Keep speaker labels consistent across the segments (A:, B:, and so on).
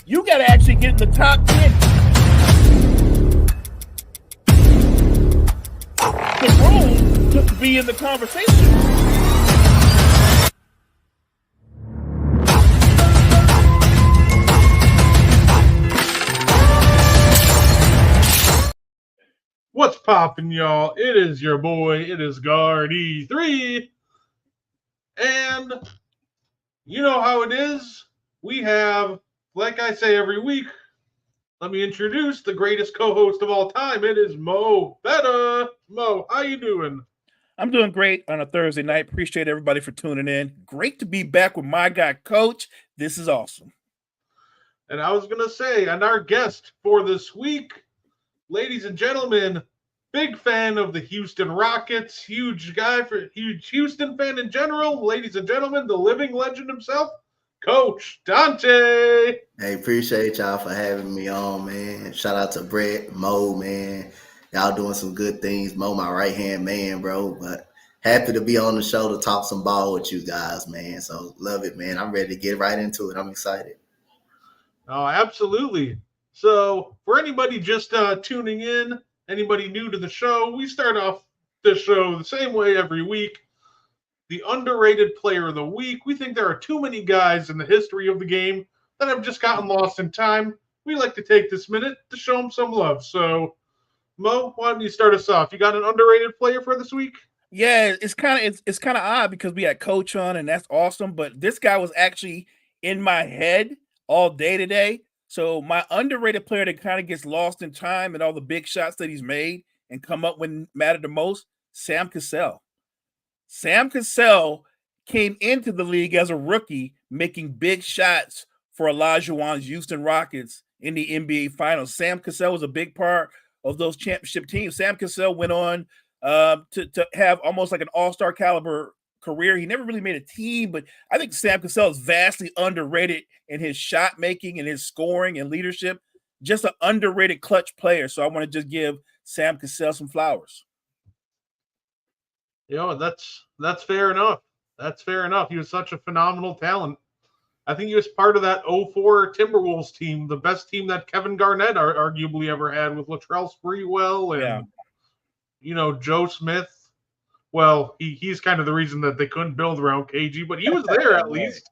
A: You got to actually get in the top 10 the room to be in the conversation.
B: What's poppin', y'all? It is your boy. It is Guard-E3. And you know how it is. We have, like I say every week, let me introduce the greatest co-host of all time. It is Mo Betta. Mo, how you doing?
A: I'm doing great on a Thursday night. Appreciate everybody for tuning in. Great to be back with my guy, Coach. This is awesome.
B: And I was going to say, and our guest for this week, ladies and gentlemen, big fan of the Houston Rockets, huge Houston fan in general. Ladies and gentlemen, the living legend himself, Coach Dante.
C: Hey, appreciate y'all for having me on, man. Shout out to Brett, Mo, man. Y'all doing some good things. Mo, my right-hand man, bro. But happy to be on the show to talk some ball with you guys, man. So love it, man. I'm ready to get right into it. I'm excited.
B: Oh, absolutely. So for anybody just tuning in, anybody new to the show, we start off the show the same way every week. The underrated player of the week. We think there are too many guys in the history of the game that have just gotten lost in time. We like to take this minute to show them some love. So, Mo, why don't you start us off? You got an underrated player for this week?
A: Yeah, it's kind of odd because we had Coach on, and that's awesome. But this guy was actually in my head all day today. So my underrated player that kind of gets lost in time and all the big shots that he's made and come up when mattered the most, Sam Cassell. Sam Cassell came into the league as a rookie, making big shots for Olajuwon's Houston Rockets in the NBA Finals. Sam Cassell was a big part of those championship teams. Sam Cassell went on to have almost like an all-star caliber career. He never really made a team, but I think Sam Cassell is vastly underrated in his shot making and his scoring and leadership. Just an underrated clutch player. So I want to just give Sam Cassell some flowers.
B: You know, that's fair enough. That's fair enough. He was such a phenomenal talent. I think he was part of that 04 Timberwolves team, the best team that Kevin Garnett arguably ever had with Latrell Sprewell and, Joe Smith. Well, he's kind of the reason that they couldn't build around KG, but he was there at least.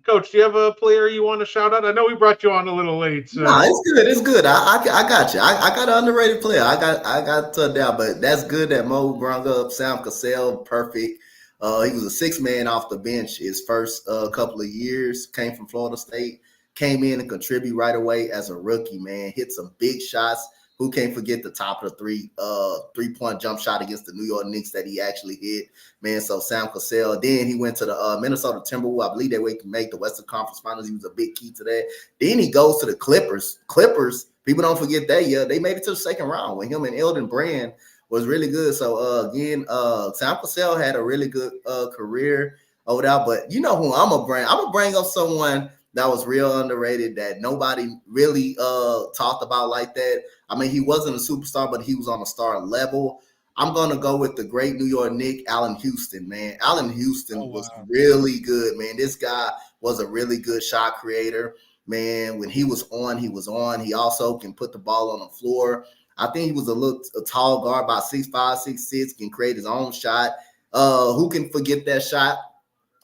B: Coach, do you have a player you want to shout out? I know we brought you on a little late. So.
C: No, it's good. It's good. I got you. I got an underrated player. I got to down, but that's good that Mo brought up Sam Cassell. Perfect. He was a 6-man off the bench his first couple of years. Came from Florida State. Came in and contribute right away as a rookie. Man, hit some big shots. Who can't forget the top of the three-point jump shot against the New York Knicks that he actually hit, man? So Sam Cassell. Then he went to the Minnesota Timberwolves. I believe they went to make the Western Conference Finals. He was a big key to that. Then he goes to the Clippers. People don't forget that. Yeah, they made it to the second round when him and Elton Brand was really good. So again, Sam Cassell had a really good career over there. But you know who I'm gonna bring? I'm gonna bring up someone that was real underrated that nobody really talked about like that. I mean, he wasn't a superstar, but he was on a star level. I'm going to go with the great New York Knick, Allen Houston, man. Allen Houston was really good, man. This guy was a really good shot creator, man. When he was on, he was on. He also can put the ball on the floor. I think he was a tall guard, about 6'5", 6'6", can create his own shot. Who can forget that shot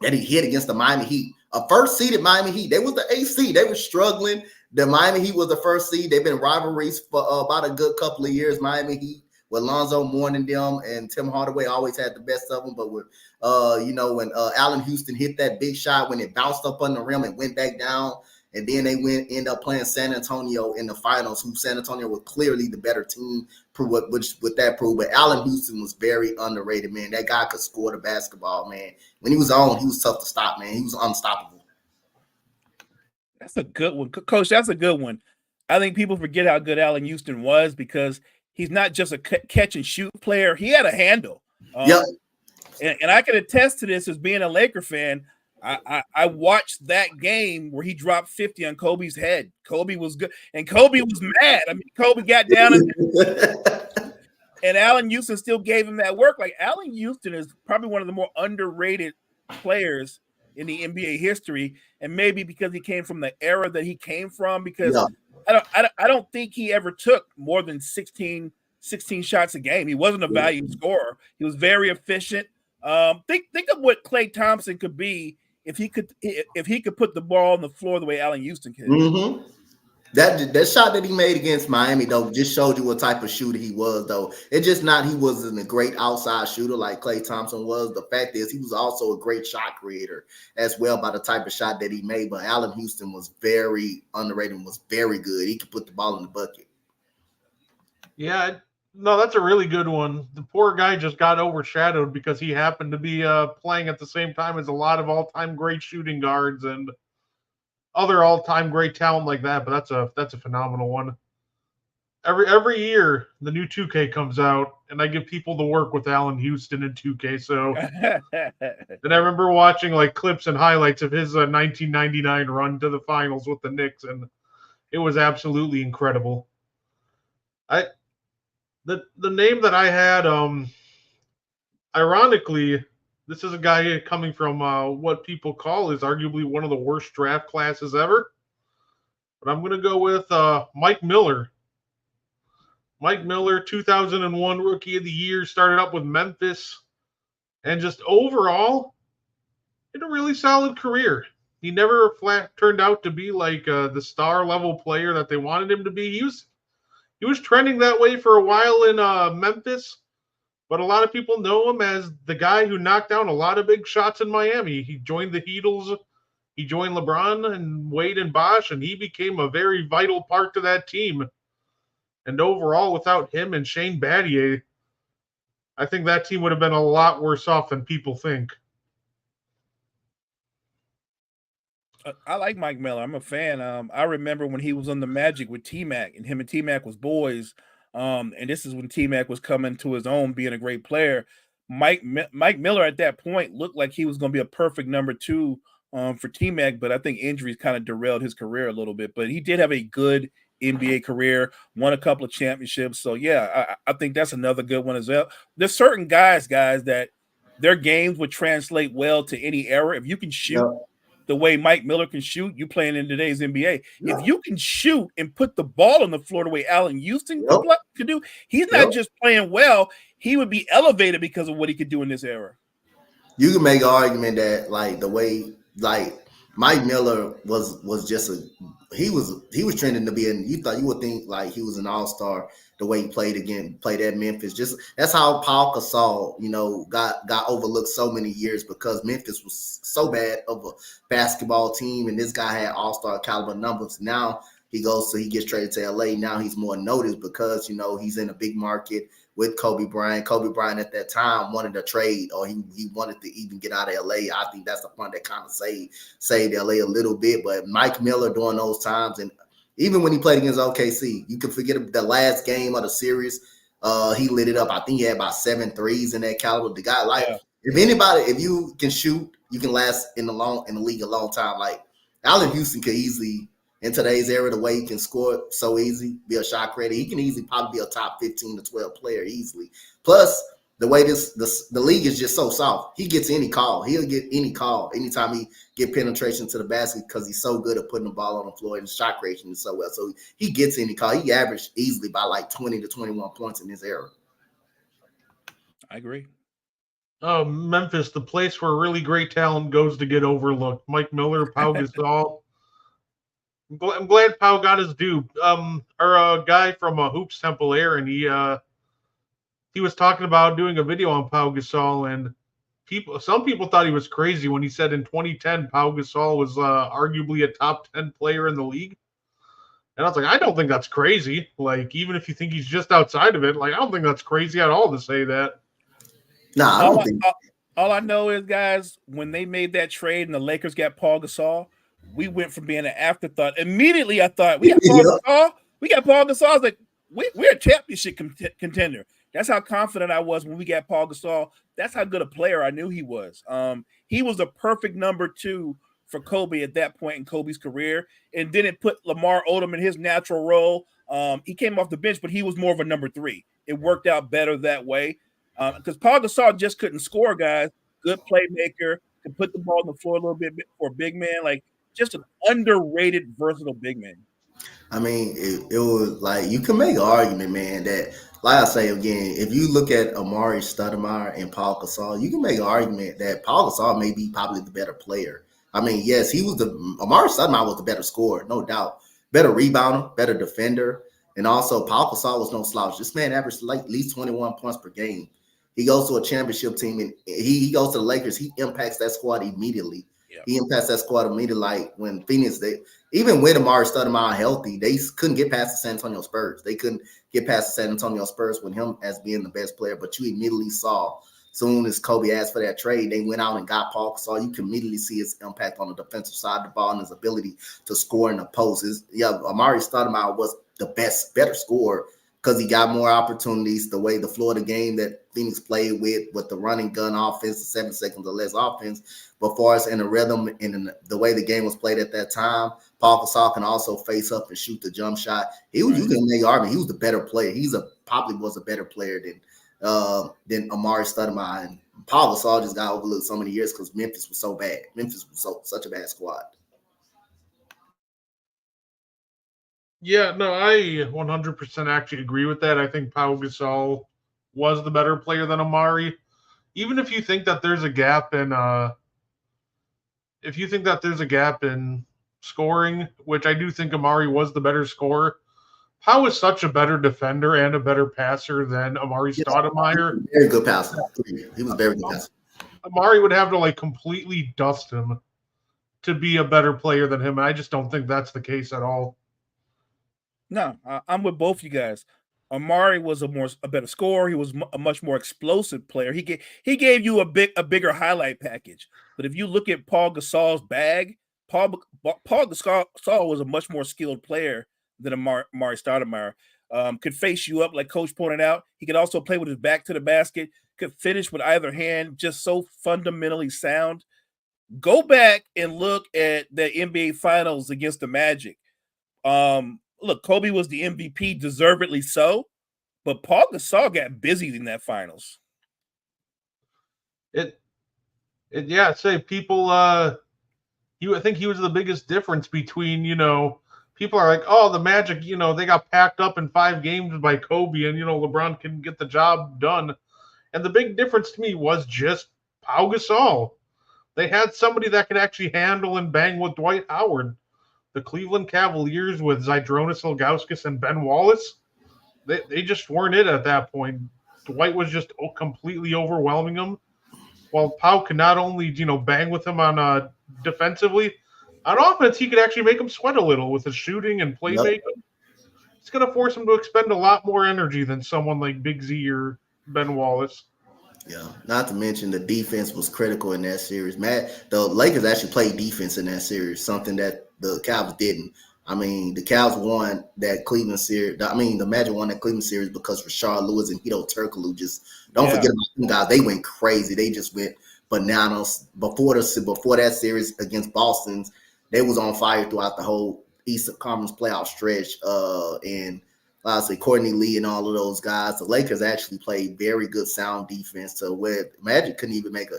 C: that he hit against the Miami Heat? A first-seeded Miami Heat. They was the AC. They were struggling. The Miami Heat was the first seed. They've been rivalries for about a good couple of years. Miami Heat with Lonzo Mourning them and Tim Hardaway always had the best of them. But with when Allen Houston hit that big shot when it bounced up on the rim and went back down, and then they end up playing San Antonio in the finals, who San Antonio was clearly the better team, which with that proof. But Allen Houston was very underrated, man. That guy could score the basketball, man. When he was on, he was tough to stop, man. He was unstoppable.
A: That's a good one. Coach, that's a good one. I think people forget how good Allen Houston was because he's not just a catch and shoot player. He had a handle.
C: Yep.
A: And I can attest to this as being a Laker fan. I watched that game where he dropped 50 on Kobe's head. Kobe was good. And Kobe was mad. I mean, Kobe got down and Allen Houston still gave him that work. Like, Allen Houston is probably one of the more underrated players in the NBA history, and maybe because he came from the era that he came from. Because
C: Yeah.
A: I don't think he ever took more than 16 shots a game. He wasn't a value scorer. He was very efficient. Think of what Klay Thompson could be if he could put the ball on the floor the way Allen Houston can.
C: Mm-hmm. That shot that he made against Miami, though, just showed you what type of shooter he was, though. It's just not he wasn't a great outside shooter like Klay Thompson was. The fact is he was also a great shot creator as well by the type of shot that he made. But Allen Houston was very underrated and was very good. He could put the ball in the bucket.
B: Yeah, no, that's a really good one. The poor guy just got overshadowed because he happened to be playing at the same time as a lot of all-time great shooting guards and other all-time great talent like that. But that's a phenomenal one. Every year the new 2K comes out, and I give people the work with Allen Houston in 2K. So, and I remember watching like clips and highlights of his 1999 run to the finals with the Knicks, and it was absolutely incredible. The name that I had, ironically, this is a guy coming from what people call is arguably one of the worst draft classes ever. But I'm going to go with Mike Miller. Mike Miller, 2001 Rookie of the Year, started up with Memphis, and just overall, had a really solid career. He never turned out to be like the star level player that they wanted him to be. He was trending that way for a while in Memphis, but a lot of people know him as the guy who knocked down a lot of big shots in Miami. He joined the Heatles, he joined LeBron and Wade and Bosh, and he became a very vital part to that team. And overall, without him and Shane Battier, I think that team would have been a lot worse off than people think.
A: I like Mike Miller. I'm a fan. I remember when he was on the Magic with T-Mac, and him and T-Mac was boys. And this is when T-Mac was coming to his own, being a great player. Mike Miller at that point looked like he was going to be a perfect number 2 for T-Mac, but I think injuries kind of derailed his career a little bit. But he did have a good NBA career, won a couple of championships. So yeah, I think that's another good one as well. There's certain guys that their games would translate well to any era. If you can shoot the way Mike Miller can shoot, you playing in today's NBA. If you can shoot and put the ball on the floor the way Allen Houston could do, he's not just playing well, he would be elevated because of what he could do in this era.
C: You can make an argument that like the way like Mike Miller was just he was trending to be you would think like he was an all-star the way he played at Memphis. Just that's how Paul Gasol, got overlooked so many years because Memphis was so bad of a basketball team, and this guy had all-star caliber numbers. Now he gets traded to LA. Now he's more noticed because he's in a big market with Kobe Bryant. Kobe Bryant at that time wanted a trade, or he wanted to even get out of LA. I think that's the point that kind of saved LA a little bit. But Mike Miller during those times, and even when he played against OKC, you can forget the last game of the series. He lit it up. I think he had about 7 threes in that caliber. The guy, if you can shoot, you can last in the league a long time. Like Allen Houston could easily, in today's era, the way he can score so easy, be a shot creator, he can easily probably be a top 15 to 12 player easily. Plus, the way the league is just so soft, he gets any call. He'll get any call anytime he get penetration to the basket because he's so good at putting the ball on the floor, and his shot creation is so well. So he gets any call. He averaged easily by like 20 to 21 points in this era.
A: I agree.
B: Oh, Memphis, the place where really great talent goes to get overlooked. Mike Miller, Pau Gasol. I'm glad Pau got his due. Our guy from Hoops Temple, Aaron, he was talking about doing a video on Pau Gasol, and some people thought he was crazy when he said in 2010 Pau Gasol was arguably a top 10 player in the league. And I was like, I don't think that's crazy. Like, even if you think he's just outside of it, like, I don't think that's crazy at all to say that.
C: No, I don't think.
A: All I know is, guys, when they made that trade and the Lakers got Paul Gasol, we went from being an afterthought. Immediately, I thought, we got Paul Gasol. We got Paul Gasol. I was like, we're a championship contender. That's how confident I was when we got Paul Gasol. That's how good a player I knew he was. He was a perfect number 2 for Kobe at that point in Kobe's career, and then it put Lamar Odom in his natural role. He came off the bench, but he was more of a number 3. It worked out better that way because Paul Gasol just couldn't score, guys. Good playmaker, can put the ball on the floor a little bit for a big man. Like just an underrated, versatile big man.
C: I mean, it was like you can make an argument, man, that like I say again, if you look at Amari Stoudemire and Paul Gasol, you can make an argument that Paul Gasol may be probably the better player. I mean, yes, Amari Stoudemire was the better scorer, no doubt. Better rebounder, better defender, and also Paul Gasol was no slouch. This man averaged like at least 21 points per game. He goes to a championship team and he goes to the Lakers. He impacts that squad immediately. Yeah. He impacts that squad immediately. Like when Phoenix, even with Amari Stoudemire healthy, they couldn't get past the San Antonio Spurs. They couldn't get past the San Antonio Spurs with him as being the best player. But you immediately saw, soon as Kobe asked for that trade, they went out and got Paul Gasol. You can immediately see his impact on the defensive side of the ball and his ability to score in the post. Amari Stoudemire was the better scorer because he got more opportunities. The way the floor of the game that Phoenix played with the running gun offense, 7 seconds or less offense, but for us in the rhythm and in the way the game was played at that time, Paul Gasol can also face up and shoot the jump shot. You can make argument he was the better player. Probably was a better player than Amari Stoudemire. And Paul Gasol just got overlooked so many years because Memphis was so bad. Memphis was such a bad squad.
B: Yeah, no, I 100% actually agree with that. I think Pau Gasol was the better player than Amari. Even if you think that there's a gap in scoring, which I do think Amari was the better scorer, Pau is such a better defender and a better passer than Amari Stoudemire.
C: Very good passer. He was very good passer.
B: Amari would have to completely dust him to be a better player than him. And I just don't think that's the case at all.
A: No, I'm with both you guys. Amari was a better scorer. He was a much more explosive player. He gave you a bigger highlight package. But if you look at Paul Gasol's bag, Paul Gasol was a much more skilled player than Amari Stoudemire. Could face you up, like Coach pointed out. He could also play with his back to the basket. Could finish with either hand. Just so fundamentally sound. Go back and look at the NBA Finals against the Magic. Look, Kobe was the MVP, deservedly so, but Paul Gasol got busy in that finals.
B: People. I think he was the biggest difference between people are like, oh, the Magic, they got packed up in 5 games by Kobe, and LeBron couldn't get the job done. And the big difference to me was just Pau Gasol. They had somebody that could actually handle and bang with Dwight Howard. The Cleveland Cavaliers with Zydrunas Ilgauskas and Ben Wallace, they just weren't it at that point. Dwight was just completely overwhelming them, while Pau could not only bang with him on defensively, on offense he could actually make him sweat a little with his shooting and playmaking. Yep. It's going to force him to expend a lot more energy than someone like Big Z or Ben Wallace.
C: Yeah, not to mention the defense was critical in that series. The Lakers actually played defense in that series, something that the Cavs didn't. I mean, the Cavs won that Cleveland series. The Magic won that Cleveland series because Rashard Lewis and Hedo Turkoglu just don't forget about them guys. They went crazy. They just went bananas before that series against Boston. They was on fire throughout the whole Eastern Conference playoff stretch. And obviously Courtney Lee and all of those guys. The Lakers actually played very good sound defense to where Magic couldn't even make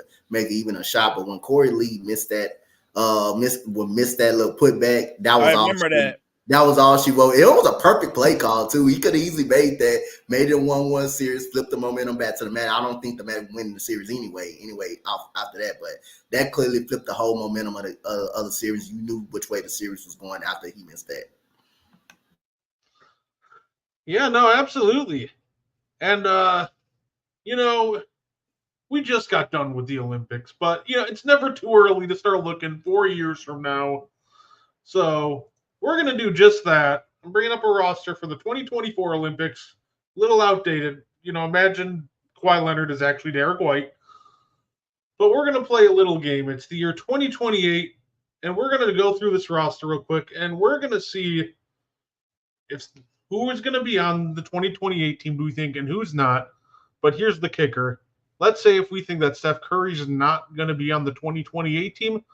C: even a shot. But when Corey Lee missed that little putback, that was all she wrote. It was a perfect play call too. He could have easily made it a 1-1 series, flipped the momentum back to the Magic. I don't think the Magic winning the series anyway after that, but that clearly flipped the whole momentum of the series. You knew which way the series was going after he missed that.
B: Yeah, no, absolutely. And, we just got done with the Olympics, but, it's never too early to start looking 4 years from now. So we're going to do just that. I'm bringing up a roster for the 2024 Olympics. A little outdated. Imagine Kawhi Leonard is actually Derek White. But we're going to play a little game. It's the year 2028, and we're going to go through this roster real quick, and we're going to see who is going to be on the 2028 team, do we think, and who's not. But here's the kicker. Let's say if we think that Steph Curry's not going to be on the 2028 team,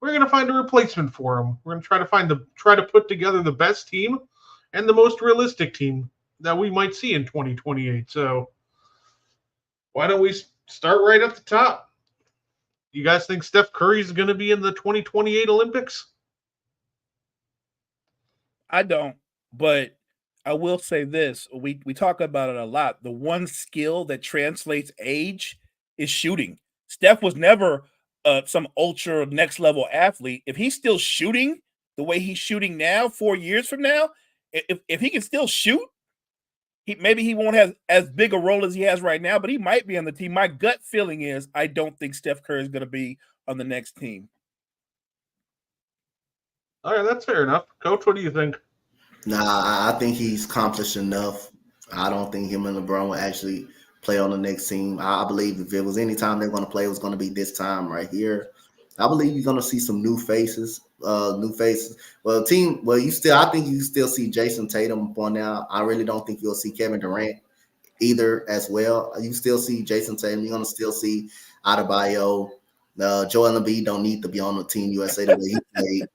B: we're going to find a replacement for him. We're going to try to put together the best team and the most realistic team that we might see in 2028. So why don't we start right at the top? You guys think Steph Curry is going to be in the 2028 Olympics?
A: I don't, but I will say this. We talk about it a lot. The one skill that translates age is shooting. Steph was never some ultra next level athlete. If he's still shooting the way he's shooting now, 4 years from now, if he can still shoot, maybe he won't have as big a role as he has right now, but he might be on the team. My gut feeling is I don't think Steph Curry is going to be on the next team.
B: All right, that's fair enough. Coach, what do you think?
C: Nah, I think he's accomplished enough. I don't think him and LeBron will actually play on the next team. I believe if it was any time they're going to play, it was going to be this time right here. I believe you're going to see some new faces. Well, I think you still see Jason Tatum for now. I really don't think you'll see Kevin Durant either as well. You still see Jason Tatum. You're going to still see Adebayo. Joel Embiid don't need to be on the Team USA the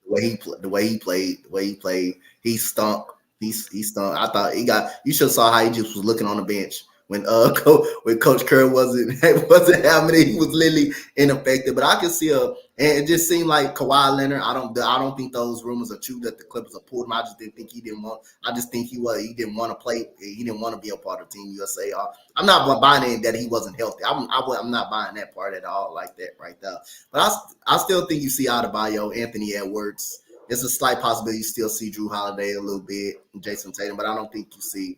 C: way he played. He stunk. He stunk. I thought you should have saw how he just was looking on the bench when Coach Kerr wasn't having it. He was literally ineffective. But I can see and it just seemed like Kawhi Leonard. I don't think those rumors are true that the Clippers have pulled him. I just didn't think he didn't want. I just think he didn't want to play. He didn't want to be a part of Team USA. I'm not buying in that he wasn't healthy. I'm not buying that part at all like that right there. But I still think you see Adebayo, Anthony Edwards. It's a slight possibility you still see Drew Holiday a little bit, Jason Tatum, but I don't think you see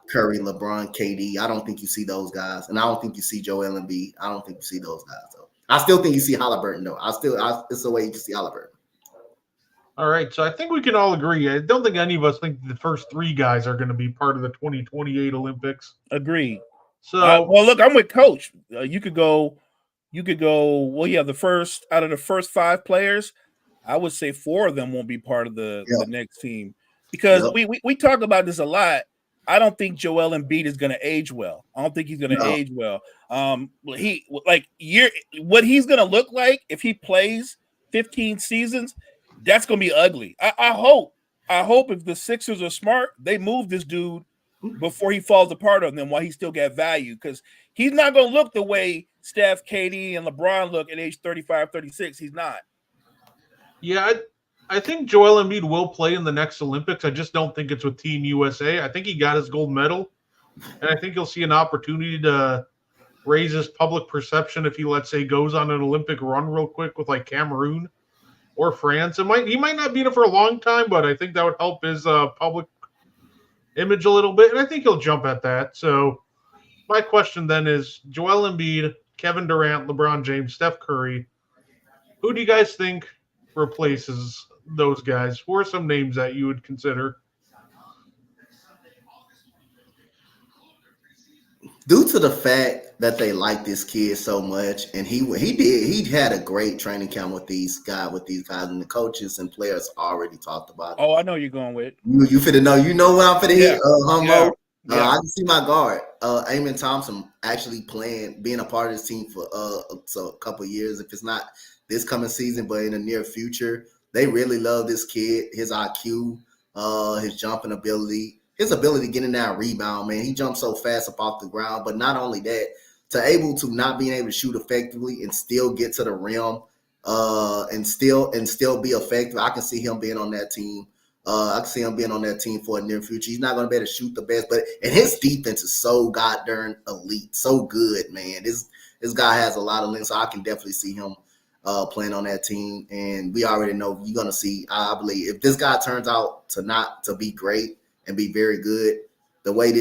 C: Curry, LeBron, KD. I don't think you see those guys, and I don't think you see Joel Embiid. I don't think you see those guys though. I still think you see Halliburton though. It's the way you can see Halliburton.
B: All right, so I think we can all agree. I don't think any of us think the first three guys are going to be part of the 2028 Olympics.
A: Agreed.
B: So,
A: well, look, I'm with Coach. You could go. Well, yeah, the first out of the first 5 players, I would say 4 of them won't be part of the next team because we talk about this a lot. I don't think Joel Embiid is going to age well. I don't think he's going to age well. What he's going to look like if he plays 15 seasons, that's going to be ugly. I hope if the Sixers are smart, they move this dude before he falls apart on them while he still got value because he's not going to look the way Steph, KD, and LeBron look at age 35, 36. He's not.
B: Yeah, I think Joel Embiid will play in the next Olympics. I just don't think it's with Team USA. I think he got his gold medal, and I think he'll see an opportunity to raise his public perception if he, let's say, goes on an Olympic run real quick with like Cameroon or France. He might not be in it for a long time, but I think that would help his public image a little bit, and I think he'll jump at that. So my question then is Joel Embiid, Kevin Durant, LeBron James, Steph Curry. Who do you guys think replaces those guys? Who are some names that you would consider?
C: Due to the fact that they like this kid so much, and he had a great training camp with these guys, and the coaches and players already talked about it.
A: Oh, I know you're going with.
C: You finna know. You know what I'm finna hit, Humbo.
A: Yeah.
C: I can see my guard, Amen Thompson, actually being a part of this team for a couple of years. If it's not this coming season, but in the near future, they really love this kid. His IQ, his jumping ability, his ability to get in that rebound. Man, he jumps so fast up off the ground. But not only that, able to not being able to shoot effectively and still get to the rim, and still be effective. I can see him being on that team. I can see him being on that team for a near future. He's not going to be able to shoot the best, and his defense is so goddamn elite, so good, man. This guy has a lot of links, so I can definitely see him playing on that team. And we already know you're going to see. I believe if this guy turns out to be great and be very good, the way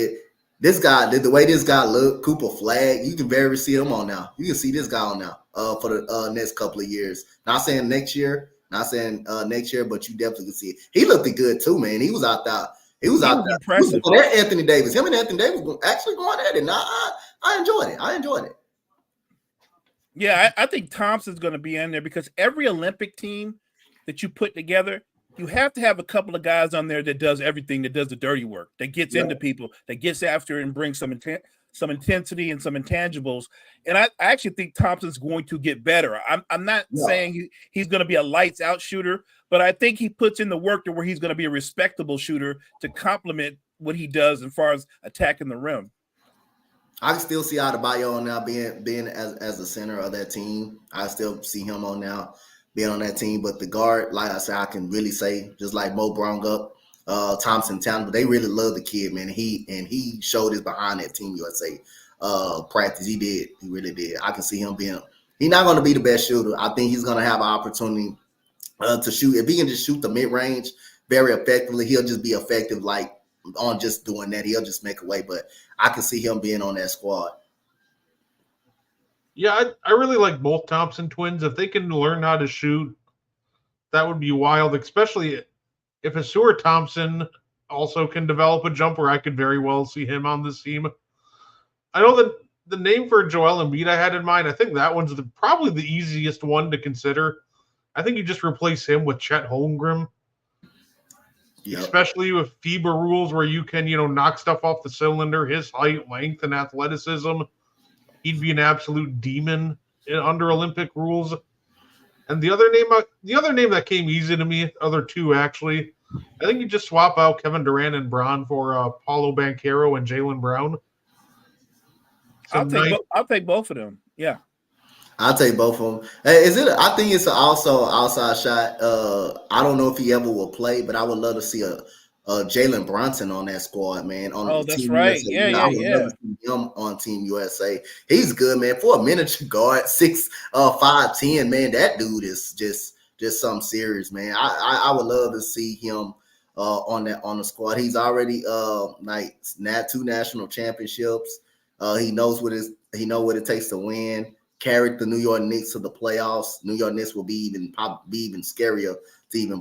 C: this guy look, Cooper Flag, you can very see him on now. You can see this guy on now for the next couple of years. Not saying next year. Not saying next year, but you definitely can see it. He looked good too, man. He was out there. He was
A: impressive.
C: Anthony Davis. Him and Anthony Davis were actually going at it. And I enjoyed it.
A: Yeah, I think Thompson's going to be in there because every Olympic team that you put together, you have to have a couple of guys on there that does everything, that does the dirty work, that gets into people, that gets after it and brings some intensity and some intangibles. And I actually think Thompson's going to get better. I'm not saying he's going to be a lights out shooter, but I think he puts in the work to where he's going to be a respectable shooter to complement what he does as far as attacking the rim.
C: I can still see Adebayo on now being as the center of that team. I still see him on now being on that team. But the guard, like I said, I can really say, just like Mo brought up, Thompson Town, but they really love the kid, man. He showed his behind that Team USA practice. He did. He really did. I can see him being. He's not going to be the best shooter. I think he's going to have an opportunity to shoot. If he can just shoot the mid range very effectively, he'll just be effective like on just doing that. He'll just make a way. But I can see him being on that squad.
B: Yeah, I really like both Thompson twins. If they can learn how to shoot, that would be wild, especially if Asur Thompson also can develop a jumper. I could very well see him on this team. I know that the name for Joel Embiid I had in mind, I think that one's probably the easiest one to consider. I think you just replace him with Chet Holmgren. Yep. Especially with FIBA rules where you can, knock stuff off the cylinder, his height, length, and athleticism. He'd be an absolute demon under Olympic rules. And the other name that came easy to me, other two actually, I think you just swap out Kevin Durant and Bron for Paulo Banchero and Jaylen Brown.
A: I'll take both of them. Yeah.
C: I'll take both of them. I think it's also an outside shot. I don't know if he ever will play, but I would love to see a Jalen Brunson on that squad, man.
A: That's Team right. USA. I would love to
C: see him on Team USA. He's good, man. For a miniature guard, 5'10", man, that dude is just something serious, man. I would love to see him on the squad. He's already two national championships. He knows what it takes to win. Carried the New York Knicks to the playoffs. New York Knicks will be even scarier to even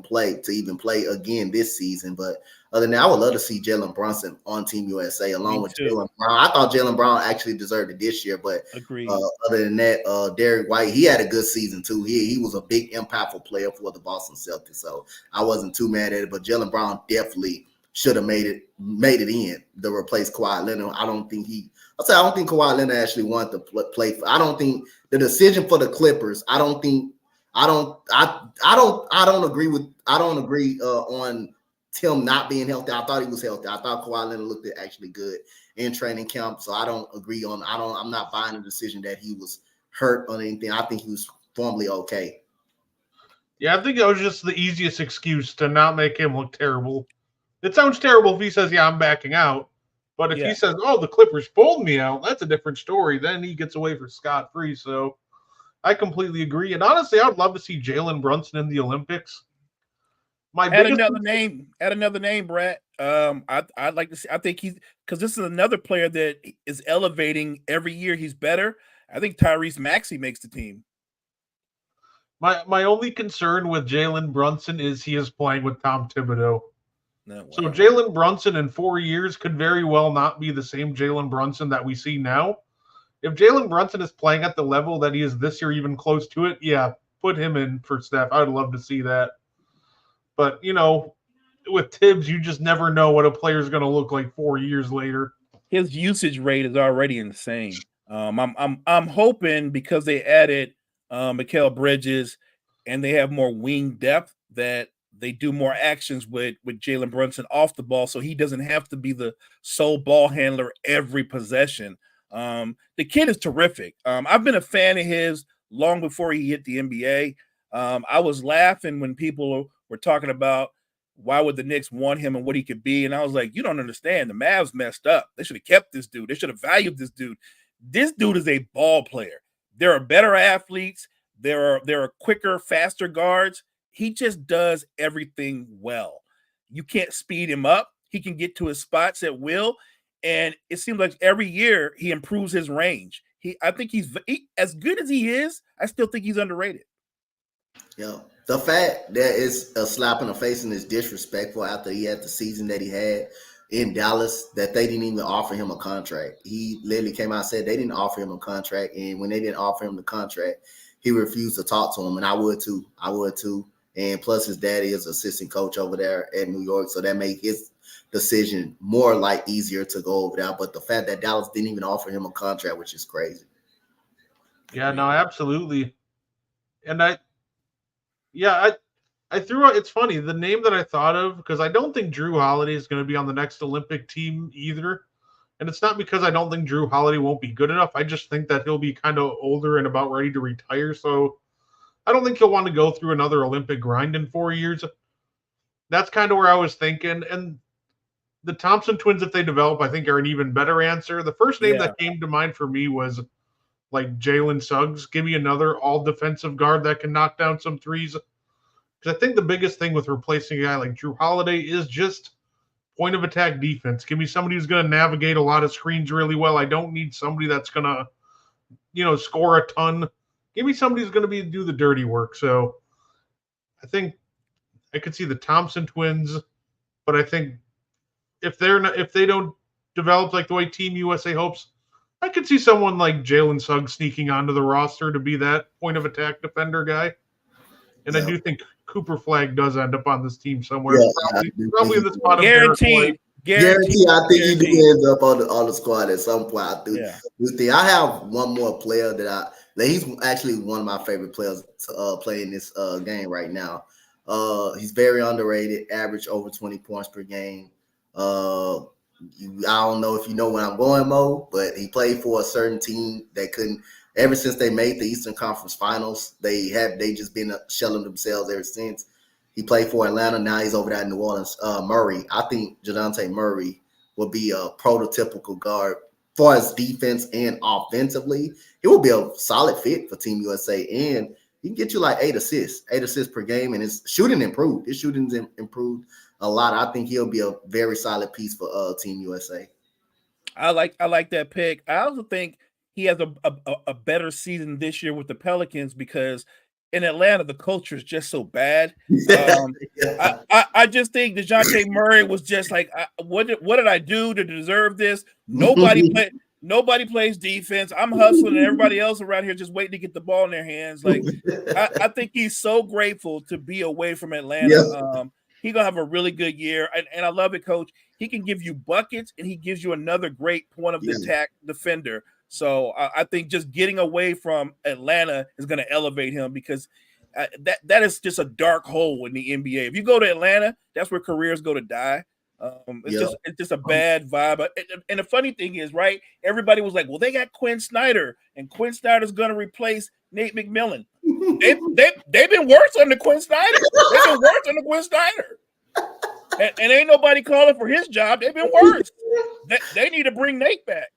C: play again this season. But other than that, I would love to see Jalen Brunson on Team USA along with Jaylen Brown. I thought Jaylen Brown actually deserved it this year, but other than that, Derrick White, he had a good season too. He was a big impactful player for the Boston Celtics, so I wasn't too mad at it. But Jaylen Brown definitely should have made it in to replace Kawhi Leonard. I don't think Kawhi Leonard actually wanted to play for. I don't think the decision for the Clippers. I don't agree on Tim not being healthy. I thought he was healthy. I thought Kawhi Leonard looked actually good in training camp. So I don't agree on. I'm not buying the decision that he was hurt or anything. I think he was formally okay.
B: Yeah, I think that was just the easiest excuse to not make him look terrible. It sounds terrible if he says, "Yeah, I'm backing out." But if he says, "Oh, the Clippers pulled me out," that's a different story. Then he gets away for scot-free. So I completely agree. And honestly, I would love to see Jalen Brunson in the Olympics.
A: Add another name, Brett. I'd like to see. I think because this is another player that is elevating every year. He's better. I think Tyrese Maxey makes the team.
B: My only concern with Jalen Brunson is he is playing with Tom Thibodeau.
A: No, wow.
B: So Jalen Brunson in 4 years could very well not be the same Jalen Brunson that we see now. If Jalen Brunson is playing at the level that he is this year, even close to it, yeah, put him in for Steph. I would love to see that. But, with Tibbs, you just never know what a player is going to look like 4 years later.
A: His usage rate is already insane. I'm hoping because they added Mikal Bridges and they have more wing depth that they do more actions with Jalen Brunson off the ball, so he doesn't have to be the sole ball handler every possession. The kid is terrific. I've been a fan of his long before he hit the NBA. I was laughing when people were talking about why would the Knicks want him and what he could be, and I was like, you don't understand. The Mavs messed up. They should have kept this dude. They should have valued this dude. This dude is a ball player. There are better athletes. There are quicker, faster guards. He just does everything well. You can't speed him up. He can get to his spots at will. And it seems like every year he improves his range. I think he's as good as he is. I still think he's underrated.
C: Yeah. The fact that it's a slap in the face and is disrespectful after he had the season that he had in Dallas, that they didn't even offer him a contract. He literally came out and said they didn't offer him a contract. And when they didn't offer him the contract, he refused to talk to him. And I would too. And plus his daddy is assistant coach over there at New York. So that made his decision more easier to go over there. But the fact that Dallas didn't even offer him a contract, which is crazy.
B: Yeah, no, absolutely. And I threw out, it's funny, the name that I thought of, because I don't think Drew Holiday is going to be on the next Olympic team either. And it's not because I don't think Drew Holiday won't be good enough. I just think that he'll be kind of older and about ready to retire. So I don't think he'll want to go through another Olympic grind in 4 years. That's kind of where I was thinking. And the Thompson twins, if they develop, I think are an even better answer. The first name that came to mind for me was like Jalen Suggs. Give me another all defensive guard that can knock down some threes. Because I think the biggest thing with replacing a guy like Drew Holiday is just point of attack defense. Give me somebody who's going to navigate a lot of screens really well. I don't need somebody that's going to, score a ton. Give me somebody who's going to do the dirty work. So I think I could see the Thompson twins, but I think if they don't develop like the way Team USA hopes, I could see someone like Jalen Suggs sneaking onto the roster to be that point of attack defender guy. And I do think Cooper Flagg does end up on this team somewhere. Probably in the spot of
A: guaranteed.
C: Guaranteed. I think he do end up on the squad at some point. I do. Yeah. I have one more player that he's actually one of my favorite players to play in this game right now. He's very underrated, average over 20 points per game. I don't know if you know where I'm going, Mo, but he played for a certain team that couldn't. Ever since they made the Eastern Conference Finals, they just been shelling themselves ever since. He played for Atlanta. Now he's over there in New Orleans. Murray. I think Dejounte Murray will be a prototypical guard for his defense and offensively. He will be a solid fit for Team USA, and he can get you like 8 assists per game, and his shooting improved. His shooting's improved a lot. I think he'll be a very solid piece for Team USA.
A: I like that pick. I also think he has a better season this year with the Pelicans because in Atlanta the culture is just so bad. I just think DeJounte Murray was just like, what did I do to deserve this? Nobody plays defense. I'm hustling, and everybody else around here just waiting to get the ball in their hands. Like I think he's so grateful to be away from Atlanta. He's gonna have a really good year, and I love it, Coach. He can give you buckets, and he gives you another great point of attack defender. So I think just getting away from Atlanta is going to elevate him because that is just a dark hole in the NBA. If you go to Atlanta, that's where careers go to die. It's just a bad vibe. And the funny thing is, right? Everybody was like, "Well, they got Quinn Snyder, and Quinn Snyder's going to replace Nate McMillan." They've been worse under Quinn Snyder. They've been worse under Quinn Snyder. And ain't nobody calling for his job. They've been worse. They need to bring Nate back.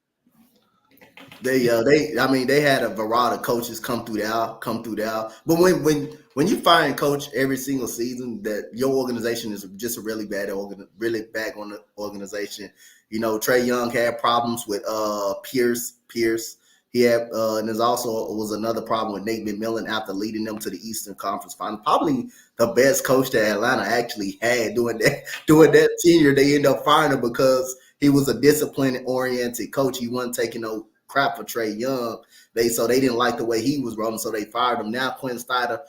C: They had a variety of coaches come through there. But when you find a coach every single season that your organization is just a really bad organization. Trae Young had problems with Pierce. He had and there's also was another problem with Nate McMillan after leading them to the Eastern Conference Final. Probably the best coach that Atlanta actually had during that tenure. They ended up firing him because he was a discipline-oriented coach. He wasn't taking no crap for Trae Young. They didn't like the way he was running, so they fired him. Now Quinn Snyder,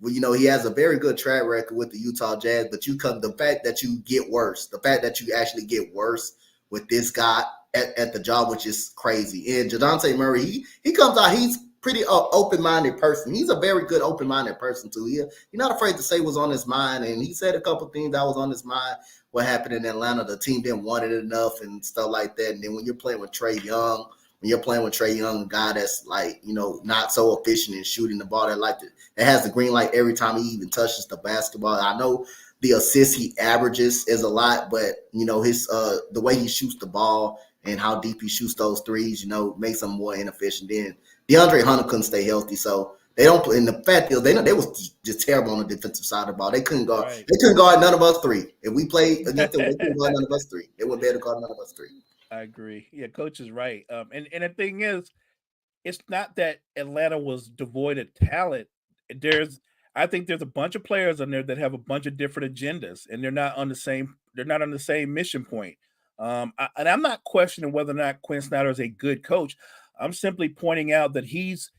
C: he has a very good track record with the Utah Jazz, but the fact that you get worse, the fact that you actually get worse with this guy at the job, which is crazy. And Dejounte Murray, he comes out, he's pretty open-minded person. He's a very good open-minded person too. He's not afraid to say what's on his mind, and he said a couple of things that was on his mind. What happened in Atlanta, the team didn't want it enough and stuff like that. And then when you're playing with Trae Young, a guy that's like, not so efficient in shooting the ball, that has the green light every time he even touches the basketball. I know the assists he averages is a lot, but his the way he shoots the ball and how deep he shoots those threes, makes him more inefficient. Then DeAndre Hunter couldn't stay healthy, so they don't play. And the fact is, they was just terrible on the defensive side of the ball. They couldn't guard. Right. They couldn't guard none of us three. If we played against them, they couldn't guard none of us three. They wouldn't be able to guard none of us three.
A: I agree. Yeah, Coach is right. And the thing is, it's not that Atlanta was devoid of talent. I think there's a bunch of players on there that have a bunch of different agendas, and they're not on the same mission point. And I'm not questioning whether or not Quinn Snyder is a good coach. I'm simply pointing out that he's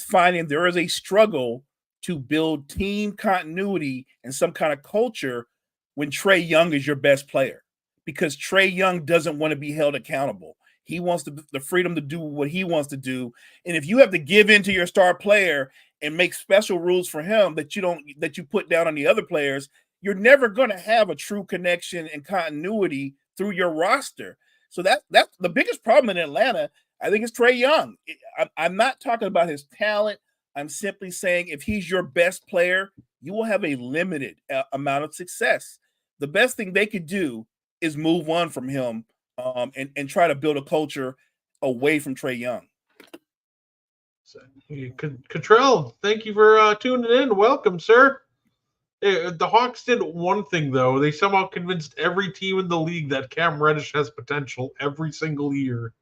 A: finding there is a struggle to build team continuity and some kind of culture when Trae Young is your best player. Because Trae Young doesn't want to be held accountable. He wants the freedom to do what he wants to do. And if you have to give in to your star player and make special rules for him that you put down on the other players, you're never going to have a true connection and continuity through your roster. So that's the biggest problem in Atlanta. I think it's Trae Young. I'm not talking about his talent. I'm simply saying if he's your best player, you will have a limited amount of success. The best thing they could do is move on from him and try to build a culture away from Trae Young.
B: Cottrell, thank you for tuning in. Welcome, sir. The Hawks did one thing, though. They somehow convinced every team in the league that Cam Reddish has potential every single year.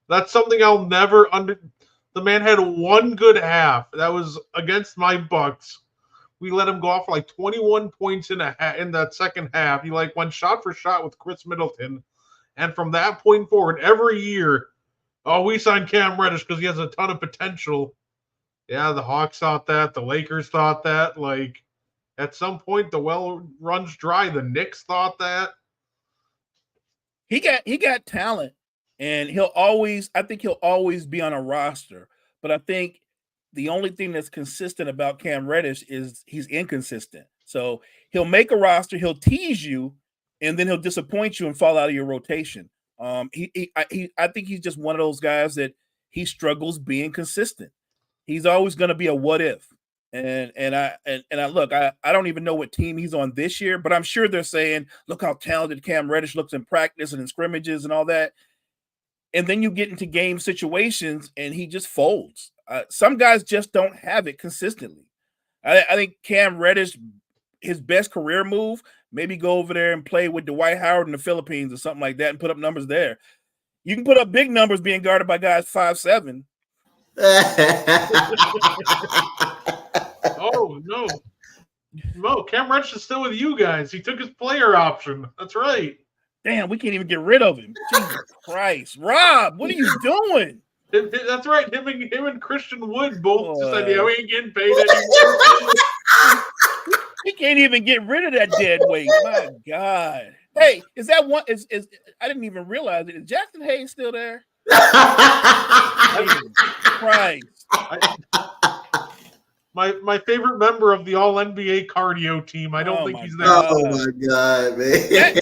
B: That's something I'll never The man had one good half. That was against my Bucks. We let him go off for like 21 points in that second half. He went shot for shot with Chris Middleton. And from that point forward, every year, we signed Cam Reddish because he has a ton of potential. Yeah, the Hawks thought that. The Lakers thought that. At some point, the well runs dry. The Knicks thought that.
A: He got talent, and I think he'll always be on a roster. But I think the only thing that's consistent about Cam Reddish is he's inconsistent. So he'll make a roster, he'll tease you, and then he'll disappoint you and fall out of your rotation. I think he's just one of those guys that he struggles being consistent. He's always going to be a what if. And I look, I don't even know what team he's on this year, but I'm sure they're saying, look how talented Cam Reddish looks in practice and in scrimmages and all that. And then you get into game situations and he just folds. Some guys just don't have it consistently. I think Cam Reddish, his best career move, maybe go over there and play with Dwight Howard in the Philippines or something like that and put up numbers there. You can put up big numbers being guarded by guys 5'7".
B: Oh, no. No, Cam Reddish is still with you guys. He took his player option. That's right.
A: Damn, we can't even get rid of him. Jesus Christ. Rob, what are you doing?
B: That's right. Him and Christian Wood both decided, we ain't getting paid anymore.
A: He can't even get rid of that dead weight. My God. Hey, is that one? Is I didn't even realize it. Is Jackson Hayes still there? Jesus Christ.
B: My favorite member of the All NBA cardio team. I don't think he's there.
C: Oh my God, man!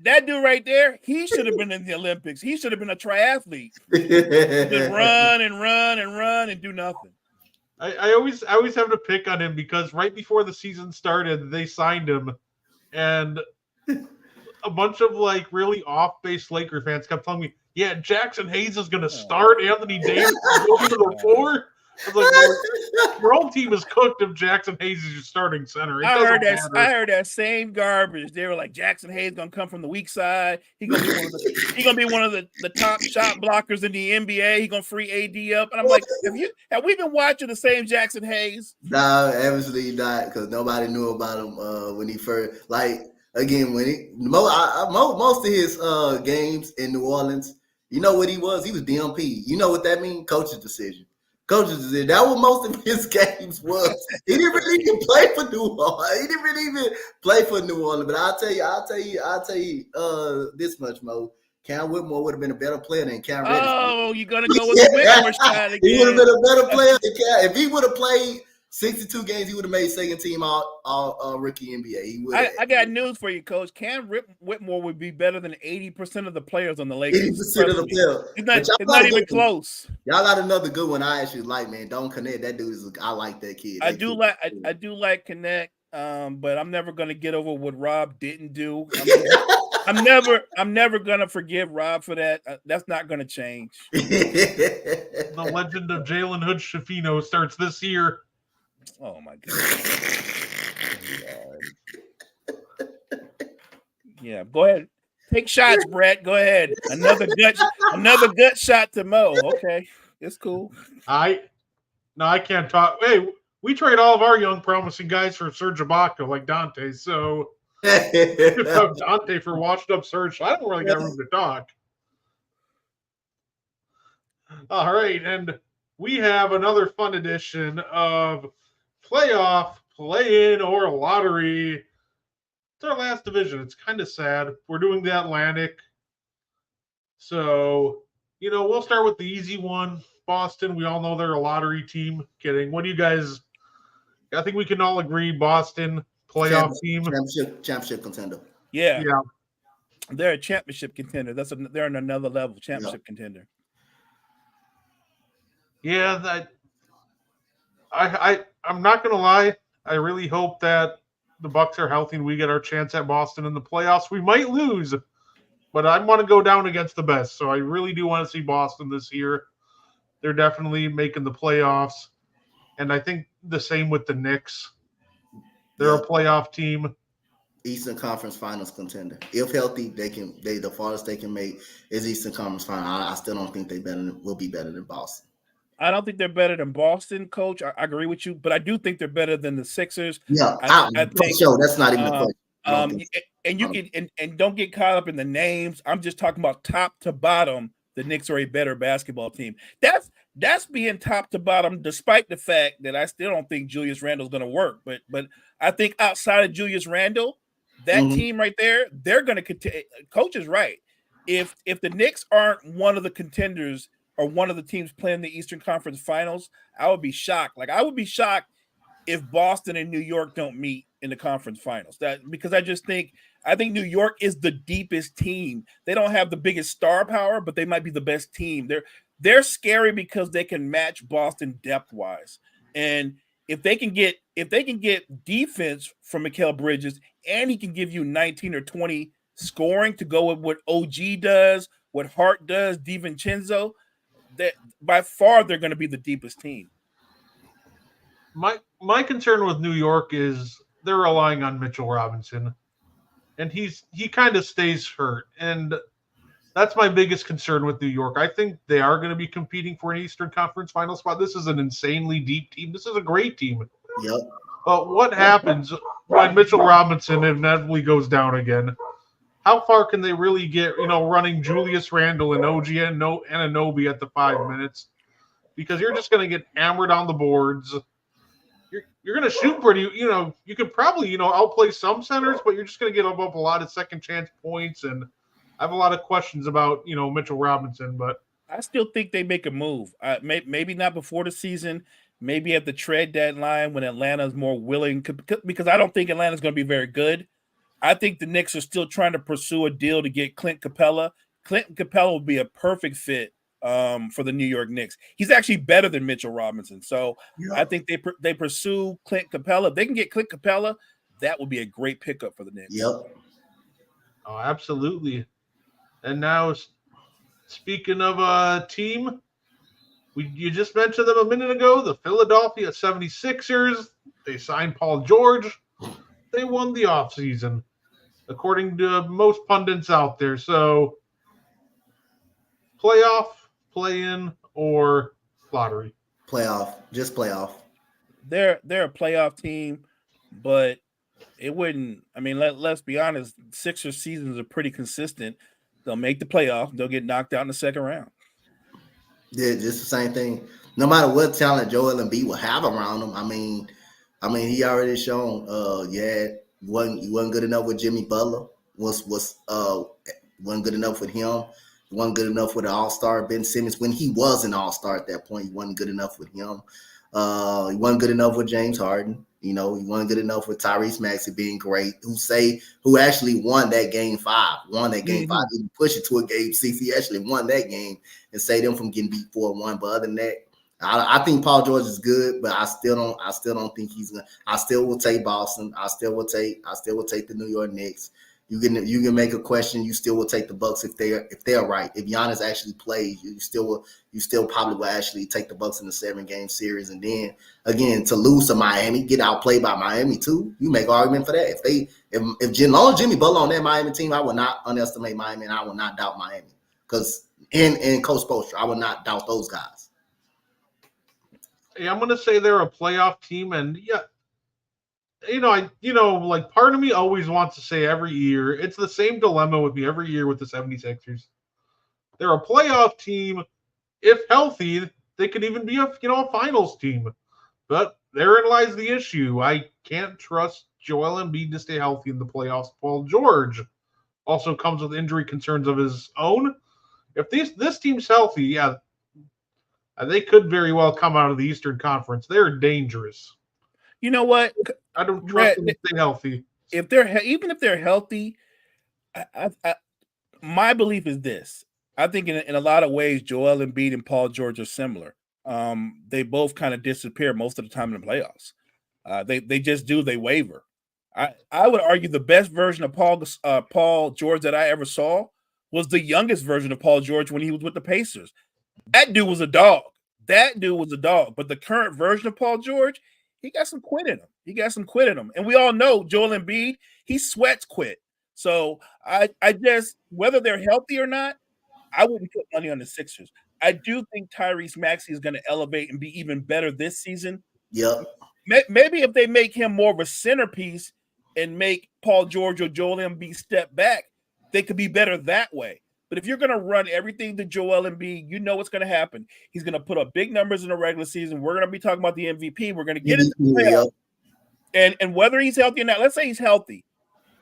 A: That dude right there. He should have been in the Olympics. He should have been a triathlete. Just run and run and run and do nothing.
B: I always have to pick on him because right before the season started, they signed him, and a bunch of really off-base Laker fans kept telling me, "Yeah, Jackson Hayes is going to start. Anthony Davis is going to the floor." I was like, well, your own team is cooked if Jackson Hayes is your starting center. I
A: heard that same garbage. They were like, Jackson Hayes gonna come from the weak side. He gonna be one of the top shot blockers in the NBA. He gonna free AD up. And I'm like, have we been watching the same Jackson Hayes?
C: No, absolutely not, because nobody knew about him when he first again when he most of his games in New Orleans. You know what he was? He was DMP. You know what that means? Coach's decision. Coaches did. That what most of his games was. He didn't really even play for New Orleans. He didn't really even play for New Orleans. But I'll tell you this much, Mo. Cam Whitmore would have been a better player than Cam Reddish.
A: Oh, you're gonna go with the Whitmore side again.
C: He would have been a better player than Cam. If he would have played 62 games, he would have made second team all rookie NBA. He would.
A: I got news for you, Coach. Cam Whitmore would be better than 80% of the players on the Lakers.
C: 80% of the players.
A: It's not even close.
C: Y'all got another good one. I actually like, man. Don't connect. That dude is. I like that kid.
A: I do like Connect. But I'm never gonna get over what Rob didn't do. I'm never gonna forgive Rob for that. That's not gonna change.
B: The legend of Jalen Hood-Schifino starts this year.
A: Oh my God. Yeah, go ahead. Take shots, Brett. Go ahead. Another gut shot to Mo. Okay, it's cool.
B: I can't talk. Hey, we trade all of our young promising guys for Serge Ibaka like Dante. So if Dante for washed up Serge, I don't really got room to talk. All right, and we have another fun edition of playoff, play-in, or lottery. It's our last division. It's kind of sad. We're doing the Atlantic. So, we'll start with the easy one. Boston, we all know they're a lottery team. Kidding. What do you guys – I think we can all agree Boston, playoff team.
C: Championship contender.
A: Yeah. They're a championship contender. They're on another level, championship contender.
B: Yeah, I'm not gonna lie. I really hope that the Bucks are healthy and we get our chance at Boston in the playoffs. We might lose, but I want to go down against the best. So I really do want to see Boston this year. They're definitely making the playoffs. And I think the same with the Knicks. They're a playoff team.
C: Eastern Conference Finals contender. If healthy, the farthest they can make is Eastern Conference Final. I still don't think will be better than Boston.
A: I don't think they're better than Boston, Coach. I agree with you, but I do think they're better than the Sixers.
C: Yeah,
A: I think
C: sure. That's not even a question.
A: And you can and don't get caught up in the names. I'm just talking about top to bottom. The Knicks are a better basketball team. That's being top to bottom, despite the fact that I still don't think Julius Randle's going to work. But I think outside of Julius Randle, that team right there, they're going to continue. Coach is right. If the Knicks aren't one of the contenders or one of the teams playing the Eastern Conference Finals, I would be shocked. Like I would be shocked if Boston and New York don't meet in the conference finals. Because I think New York is the deepest team. They don't have the biggest star power, but they might be the best team. They're scary because they can match Boston depth-wise. And if they can get defense from Mikal Bridges and he can give you 19 or 20 scoring to go with what OG does, what Hart does, DiVincenzo, that by far they're going to be the deepest team.
B: My concern with New York is they're relying on Mitchell Robinson, and he kind of stays hurt, and that's my biggest concern with New York. I think they are going to be competing for an Eastern Conference final spot. This is an insanely deep team. This is a great team.
C: Yep.
B: But what happens when Mitchell Robinson inevitably goes down again? How far can they really get, running Julius Randle and OG Anunoby at the 5 minutes? Because you're just going to get hammered on the boards. You're going to shoot pretty, you could probably, outplay some centers, but you're just going to get up a lot of second chance points. And I have a lot of questions about, Mitchell Robinson, but
A: I still think they make a move. Maybe not before the season, maybe at the trade deadline when Atlanta is more willing, because I don't think Atlanta's going to be very good. I think the Knicks are still trying to pursue a deal to get Clint Capella. Clint Capella would be a perfect fit for the New York Knicks. He's actually better than Mitchell Robinson. So I think they pursue Clint Capella. If they can get Clint Capella, that would be a great pickup for the Knicks.
C: Yep.
B: Oh, absolutely. And now, speaking of a team, you just mentioned them a minute ago, the Philadelphia 76ers. They signed Paul George. They won the offseason, according to most pundits out there. So, playoff, play-in, or lottery?
C: Playoff, just playoff.
A: They're a playoff team, but it wouldn't. I mean, let's be honest. Sixers seasons are pretty consistent. They'll make the playoff. They'll get knocked out in the second round.
C: Yeah, just the same thing. No matter what talent Joel Embiid will have around him, I mean, he already shown. Wasn't good enough with Jimmy Butler. Wasn't good enough with him. He wasn't good enough with an All-Star Ben Simmons when he was an All-Star at that point. He wasn't good enough with him. He wasn't good enough with James Harden. He wasn't good enough with Tyrese Maxey being great. Who actually won that game 5? Won that game 5. He pushed it to a game 6. He actually won that game and saved them from getting beat 4-1. But other than that, I think Paul George is good, but I still don't think he's gonna. I still will take Boston. I still will take the New York Knicks. You can make a question. You still will take the Bucks if they're right. If Giannis actually plays, you still probably will actually take the Bucks in the 7-game series. And then again, to lose to Miami, get outplayed by Miami too. You make an argument for that. If Jimmy Butler on that Miami team, I would not underestimate Miami, and I would not doubt Miami because and Coach Spoelstra, I would not doubt those guys.
B: Yeah, I'm gonna say they're a playoff team, and like part of me always wants to say every year, it's the same dilemma with me every year with the 76ers. They're a playoff team. If healthy, they could even be a finals team. But therein lies the issue. I can't trust Joel Embiid to stay healthy in the playoffs. Paul George also comes with injury concerns of his own. If this team's healthy, they could very well come out of the Eastern Conference. They're dangerous.
A: You know what?
B: I don't trust them to stay healthy.
A: Even if they're healthy, My belief is this. I think in a lot of ways, Joel Embiid and Paul George are similar. They both kind of disappear most of the time in the playoffs. They just do. They waver. I would argue the best version of Paul George that I ever saw was the youngest version of Paul George when he was with the Pacers. That dude was a dog. That dude was a dog. But the current version of Paul George, he got some quit in him. And we all know Joel Embiid, he sweats quit. So I just, whether they're healthy or not, I wouldn't put money on the Sixers. I do think Tyrese Maxey is going to elevate and be even better this season.
C: Yep.
A: Maybe if they make him more of a centerpiece and make Paul George or Joel Embiid step back, they could be better that way. But if you're going to run everything to Joel Embiid, you know what's going to happen. He's going to put up big numbers in the regular season. We're going to be talking about the MVP. We're going to get into the playoffs. And whether he's healthy or not, let's say he's healthy,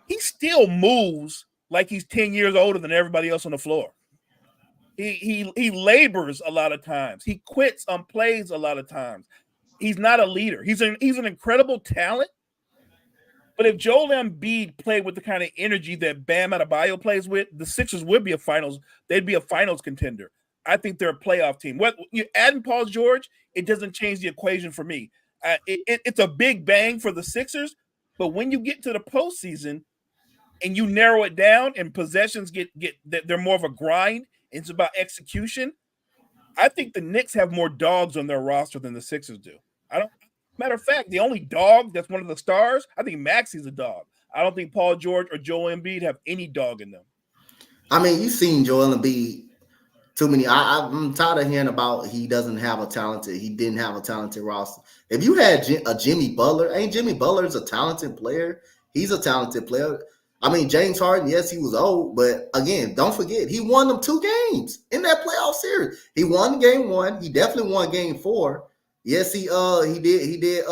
A: he still moves like he's 10 years older than everybody else on the floor. He labors a lot of times. He quits on plays a lot of times. He's not a leader. He's an incredible talent. But if Joel Embiid played with the kind of energy that Bam Adebayo plays with, the Sixers would be a finals. They'd be a finals contender. I think they're a playoff team. What you adding Paul George, it doesn't change the equation for me. It's a big bang for the Sixers, but when you get to the postseason and you narrow it down and possessions get they're more of a grind, it's about execution. I think the Knicks have more dogs on their roster than the Sixers do. Matter of fact, the only dog that's one of the stars, I think Maxey's a dog. I don't think Paul George or Joel Embiid have any dog in them.
C: I mean, you've seen Joel Embiid too many. I'm tired of hearing about he didn't have a talented roster. If you had a Jimmy Butler, Jimmy Butler's a talented player. He's a talented player. I mean, James Harden, yes, he was old, but again, don't forget, he won them 2 games in that playoff series. He won game 1. He definitely won game 4. Yes, he did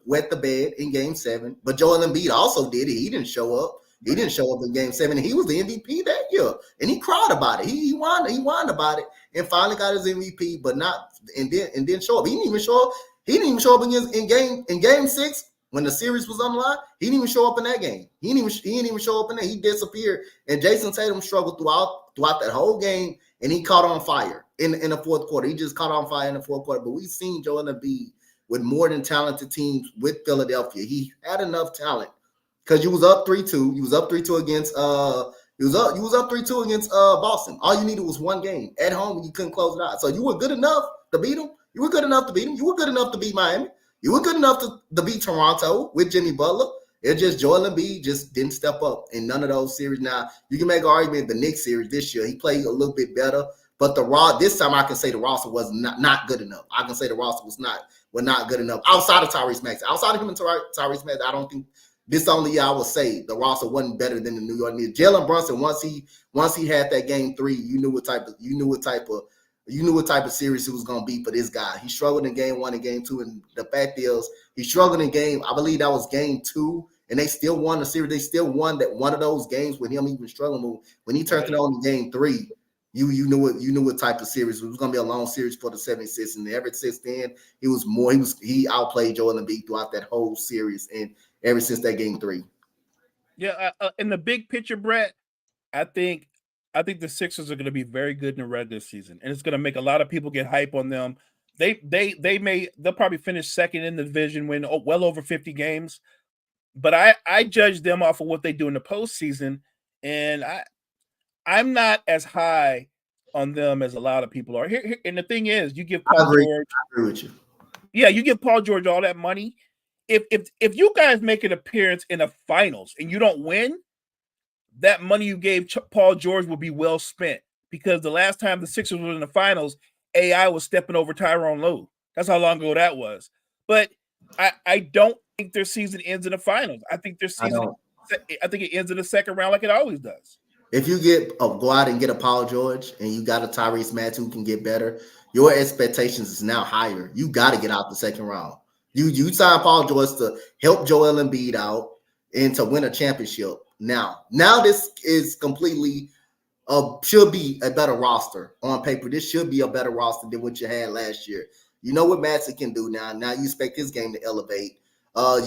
C: wet the bed in game 7. But Joel Embiid also did it. He didn't show up. He didn't show up in game 7. He was the MVP that year. And he cried about it. He whined about it and finally got his MVP, but not and didn't show up. He didn't even show up. He didn't even show up in game 6 when the series was on the line. He didn't even show up in that game. He didn't even show up in there. He disappeared. And Jason Tatum struggled throughout that whole game, and he caught on fire in the fourth quarter. He just caught on fire in the fourth quarter. But we've seen Joel Embiid with more than talented teams with Philadelphia. He had enough talent because you was up 3-2. You was up 3-2 against you was up 3-2 against Boston. All you needed was one game at home, and you couldn't close it out. So you were good enough to beat them. You were good enough to beat them. You were good enough to beat Miami. You were good enough to beat Toronto with Jimmy Butler. It's just Joel Embiid just didn't step up in none of those series. Now, you can make an argument the Knicks series this year. He played a little bit better. But this time I can say the roster was not good enough. I can say the roster was not good enough. Outside of Tyrese Maxey. Outside of him and Tyrese Maxey, I don't think this only year I would say the roster wasn't better than the New York Knicks. Jalen Brunson, once he had that game 3, you knew what type of series it was going to be for this guy. He struggled in game 1 and game 2, and the fact is he struggled in I believe that was game 2, and they still won the series. They still won that one of those games with him even struggling. When he turned it on in game 3, you knew what type of series it was going to be. A long series for the 76ers, and ever since then he outplayed Joel Embiid throughout that whole series, and ever since that game 3.
A: Yeah, in the big picture, Brett, I think the Sixers are going to be very good in the regular season, and it's going to make a lot of people get hype on them. They'll probably finish second in the division, win well over 50 games. But I judge them off of what they do in the postseason, and I'm not as high on them as a lot of people are. Here and the thing is, you give Paul George.
C: I agree with you.
A: Yeah, you give Paul George all that money. If you guys make an appearance in the finals and you don't win, that money you gave Paul George will be well spent, because the last time the Sixers were in the finals, AI was stepping over Tyronn Lue. That's how long ago that was. But I don't think their season ends in the finals. I think it ends in the second round like it always does.
C: If you go out and get a Paul George and you got a Tyrese Maxey who can get better, your expectations is now higher. You got to get out the second round. You sign Paul George to help Joel Embiid out and to win a championship. Now this is completely should be a better roster on paper. This should be a better roster than what you had last year. You know what Maxey can do now. Now you expect his game to elevate.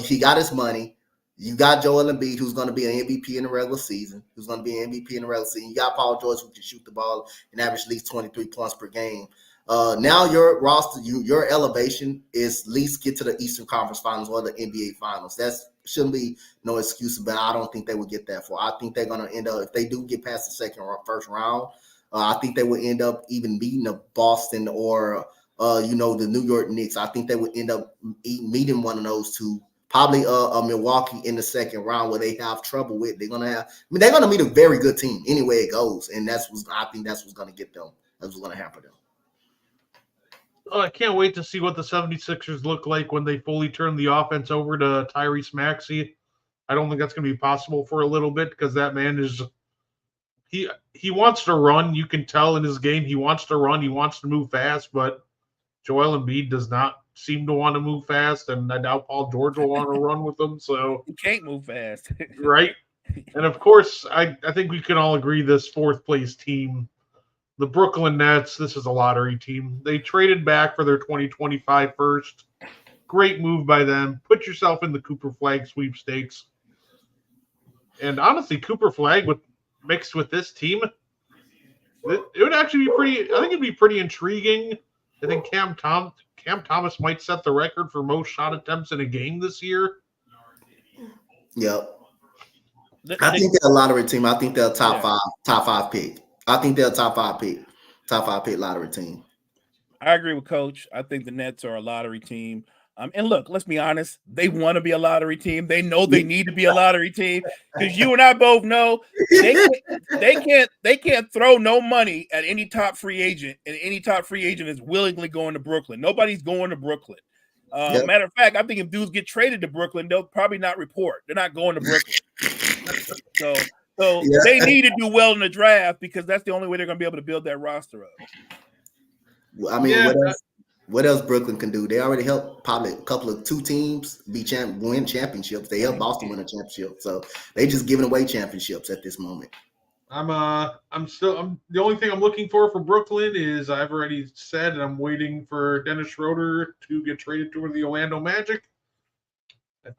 C: He got his money. You got Joel Embiid, who's going to be an MVP in the regular season. You got Paul George, who can shoot the ball and average at least 23 points per game. Now your roster, your elevation is at least get to the Eastern Conference Finals or the NBA Finals. That shouldn't be no excuse, but I don't think they will get that far. I think they're going to end up, if they do get past the first round, I think they will end up even beating the Boston or the New York Knicks. I think they would end up meeting one of those two. Probably Milwaukee in the second round where they have trouble with. They're gonna meet a very good team anyway it goes, and I think that's what's gonna get them. That's what's gonna happen to them.
B: Oh, I can't wait to see what the 76ers look like when they fully turn the offense over to Tyrese Maxey. I don't think that's gonna be possible for a little bit because that man is he wants to run. You can tell in his game he wants to run. He wants to move fast, but Joel Embiid does not seem to want to move fast, and I doubt Paul George will want to run with them. So
A: he can't move fast,
B: right? And of course, I think we can all agree this fourth place team, the Brooklyn Nets. This is a lottery team. They traded back for their 2025 first. Great move by them. Put yourself in the Cooper Flag sweepstakes. And honestly, Cooper Flag mixed with this team, it would actually be pretty. I think it'd be pretty intriguing. I think Cam Thomas might set the record for most shot attempts in a game this year.
C: Yep. I think they're a lottery team. I think they're a top five pick. I think they're a top five pick lottery team.
A: I agree with Coach. I think the Nets are a lottery team. And look, let's be honest. They want to be a lottery team. They know they need to be a lottery team because you and I both know they can't throw no money at any top free agent, and any top free agent is willingly going to Brooklyn. Nobody's going to Brooklyn. Matter of fact, I think if dudes get traded to Brooklyn, they'll probably not report. They're not going to Brooklyn. So they need to do well in the draft because that's the only way they're going to be able to build that roster up.
C: I mean, what else Brooklyn can do? They already helped probably a couple of two teams win championships. They helped Boston win a championship, so they just giving away championships at this moment.
B: I'm the only thing I'm looking for Brooklyn is I've already said, and I'm waiting for Dennis Schroeder to get traded to the Orlando Magic.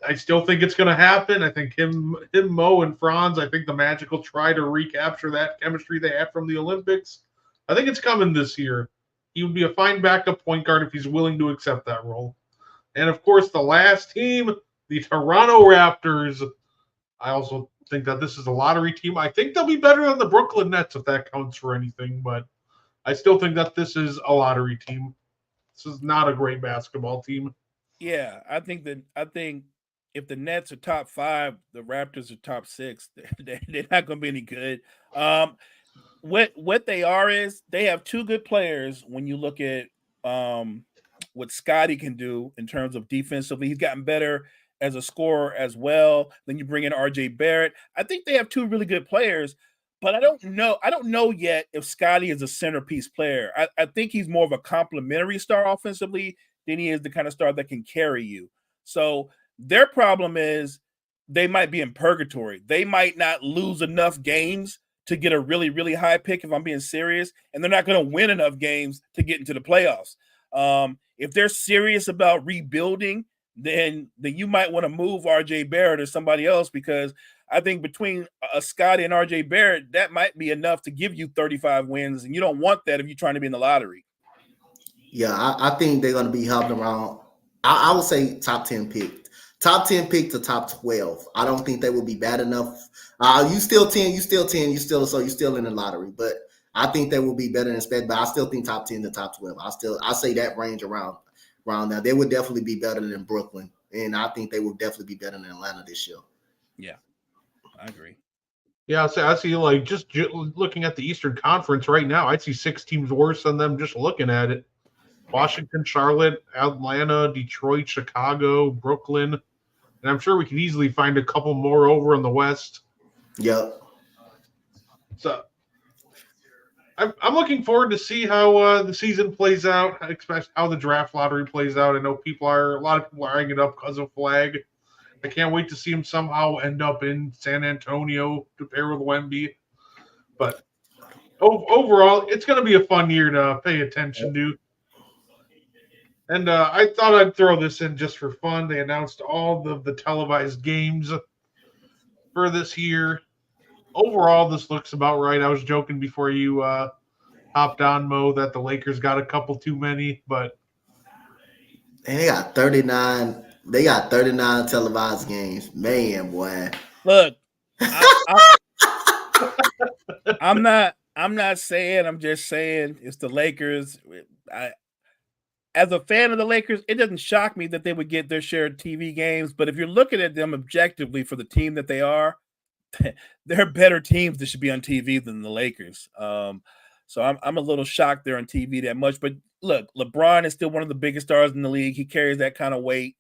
B: I still think it's going to happen. I think him, Mo, and Franz. I think the Magic will try to recapture that chemistry they had from the Olympics. I think it's coming this year. He would be a fine backup point guard if he's willing to accept that role. And, of course, the last team, the Toronto Raptors. I also think that this is a lottery team. I think they'll be better than the Brooklyn Nets if that counts for anything, but I still think that this is a lottery team. This is not a great basketball team.
A: Yeah, I think if the Nets are top 5, the Raptors are top 6. They're not going to be any good. What they are is they have two good players when you look at what Scottie can do in terms of defensively. He's gotten better as a scorer as well. Then you bring in RJ Barrett. I think they have two really good players, but I don't know yet if Scottie is a centerpiece player. I think he's more of a complementary star offensively than he is the kind of star that can carry you. So their problem is they might be in purgatory. They might not lose enough games to get a really, really high pick, if I'm being serious, and they're not going to win enough games to get into the playoffs. If they're serious about rebuilding, then you might want to move RJ Barrett or somebody else, because I think between Scottie and RJ Barrett, that might be enough to give you 35 wins, and you don't want that if you're trying to be in the lottery.
C: Yeah, I think they're going to be hopping around. I would say top 10 pick. Top 10 pick to top 12. I don't think they will be bad enough. You still 10, so you're still in the lottery. But I think they will be better than expected. But I still think top 10 to top 12. I say that range around now. They would definitely be better than Brooklyn, and I think they will definitely be better than Atlanta this year.
A: Yeah, I agree.
B: Yeah, I see. Like just looking at the Eastern Conference right now, I'd see 6 teams worse than them. Just looking at it: Washington, Charlotte, Atlanta, Detroit, Chicago, Brooklyn, and I'm sure we can easily find a couple more over in the West.
C: Yep.
B: So I'm looking forward to see how the season plays out, especially how the draft lottery plays out. I know a lot of people are eyeing it up because of Flag. I can't wait to see him somehow end up in San Antonio to pair with Wemby. But overall, it's going to be a fun year to pay attention to. And I thought I'd throw this in just for fun. They announced all of the televised games for this year. Overall, this looks about right. I was joking before you hopped on, Mo, that the Lakers got a couple too many, but
C: And they got 39. They got 39 televised games. Man, boy.
A: Look, I'm not saying. I'm just saying it's the Lakers. As a fan of the Lakers, it doesn't shock me that they would get their share of TV games. But if you're looking at them objectively for the team that they are, there are better teams that should be on TV than the Lakers. So I'm a little shocked they're on TV that much. But look, LeBron is still one of the biggest stars in the league. He carries that kind of weight.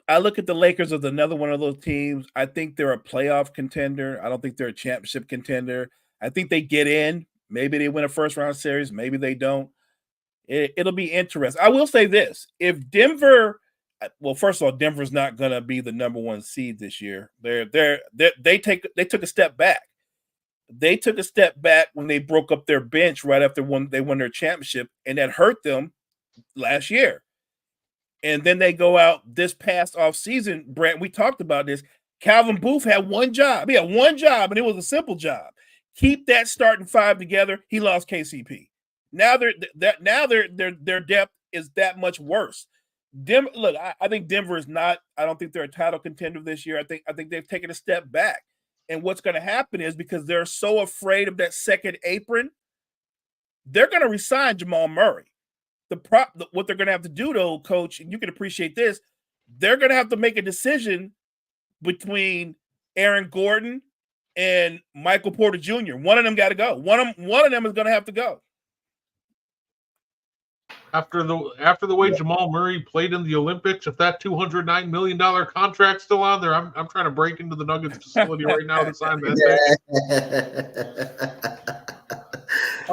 A: I look at the Lakers as another one of those teams. I think they're a playoff contender. I don't think they're a championship contender. I think they get in. Maybe they win a first round series. Maybe they don't. It'll be interesting. I will say this: if Denver, well, first of all, Denver's not going to be the number one seed this year. They took a step back. They took a step back when they broke up their bench right after they won their championship, and that hurt them last year. And then they go out this past offseason. Brent, we talked about this. Calvin Booth had one job. He had one job, and it was a simple job. Keep that starting five together. He lost KCP. Now their depth is that much worse. I think Denver is not. I don't think they're a title contender this year. I think they've taken a step back. And what's going to happen is because they're so afraid of that second apron, they're going to resign Jamal Murray. What they're going to have to do, though, Coach, and you can appreciate this, they're going to have to make a decision between Aaron Gordon and Michael Porter Jr. One of them got to go. One of them is going to have to go.
B: After the way Jamal Murray played in the Olympics, if that $209 million contract's still on there, I'm trying to break into the Nuggets facility right now to sign that.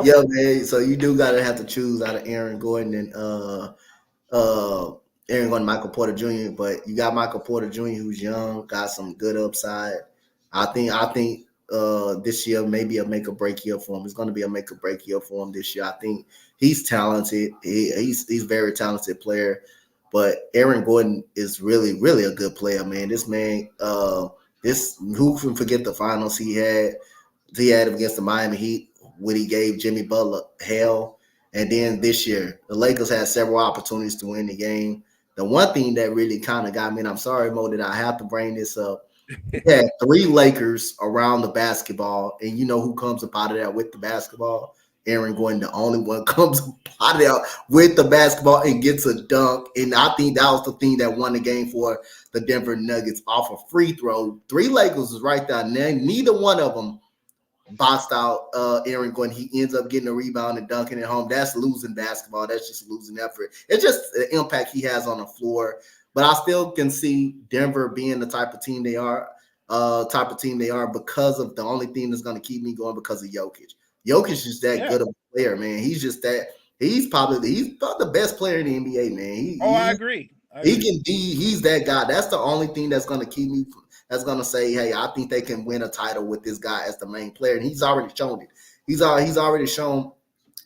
C: Yeah, man. So you do gotta have to choose out of Aaron Gordon and Michael Porter Jr. But you got Michael Porter Jr. who's young, got some good upside. I think this year maybe a make or break year for him. It's going to be a make or break year for him this year. I think he's talented. He's a very talented player. But Aaron Gordon is really, really a good player, man. This man, who can forget the finals he had against the Miami Heat when he gave Jimmy Butler hell. And then this year, the Lakers had several opportunities to win the game. The one thing that really kind of got me, and I'm sorry, Mo, that I have to bring this up, yeah, 3 Lakers around the basketball, and you know who comes up out of there with the basketball? Aaron Gordon, the only one comes up out of there with the basketball and gets a dunk. And I think that was the thing that won the game for the Denver Nuggets off a free throw. 3 Lakers was right there. Neither one of them boxed out Aaron Gordon. He ends up getting a rebound and dunking it home. That's losing basketball. That's just losing effort. It's just the impact he has on the floor. But I still can see Denver being the type of team they are because of the only thing that's going to keep me going because of Jokic. Jokic is that good of a player, man. He's just that. He's probably the best player in the NBA, man.
A: I agree.
C: He's that guy. That's the only thing that's going to keep me. That's going to say, hey, I think they can win a title with this guy as the main player, and he's already shown it. He's already shown.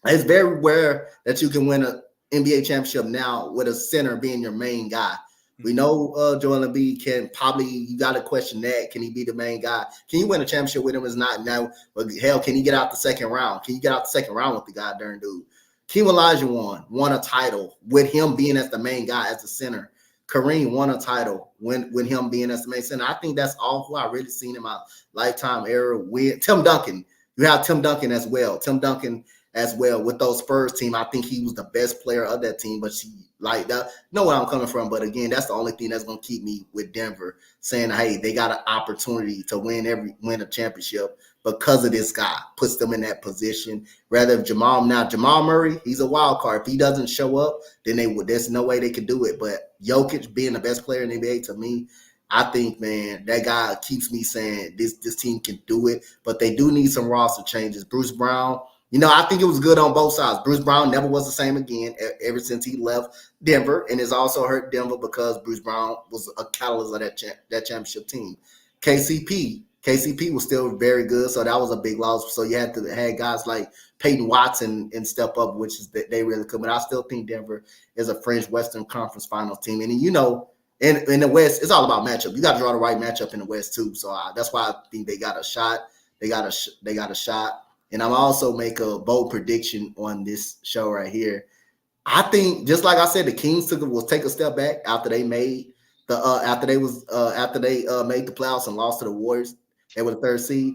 C: It's very rare that you can win an NBA championship now with a center being your main guy. We know Joel Embiid can probably, you got to question that. Can he be the main guy? Can you win a championship with him? Is not now. But hell, can he get out the second round? Can you get out the second round with the goddamn dude? Kim Olajuwon won a title with him being as the main guy as the center. Kareem won a title when him being as the main center. I think that's all who I really seen in my lifetime era with Tim Duncan. You have Tim Duncan as well. With those Spurs team. I think he was the best player of that team, but know where I'm coming from. But again, that's the only thing that's going to keep me with Denver saying, hey, they got an opportunity to win a championship because of this guy, puts them in that position. Rather than Jamal Murray, he's a wild card. If he doesn't show up, then there's no way they could do it. But Jokic being the best player in the NBA, to me, I think, man, that guy keeps me saying this team can do it, but they do need some roster changes. Bruce Brown, I think it was good on both sides. Bruce Brown never was the same again ever since he left Denver, and it's also hurt Denver because Bruce Brown was a catalyst of that championship team. KCP KCP was still very good, so that was a big loss. So you had to have guys like Peyton Watson and step up, which is that they really could. But I still think Denver is a fringe Western Conference Finals team. And you know, in the West, it's all about matchup. You got to draw the right matchup in the West too. So that's why I think they got a shot. They got a shot. And I'm also make a bold prediction on this show right here. I think, just like I said, the Kings will take a step back after they made after they made the playoffs and lost to the Warriors. They were the third seed.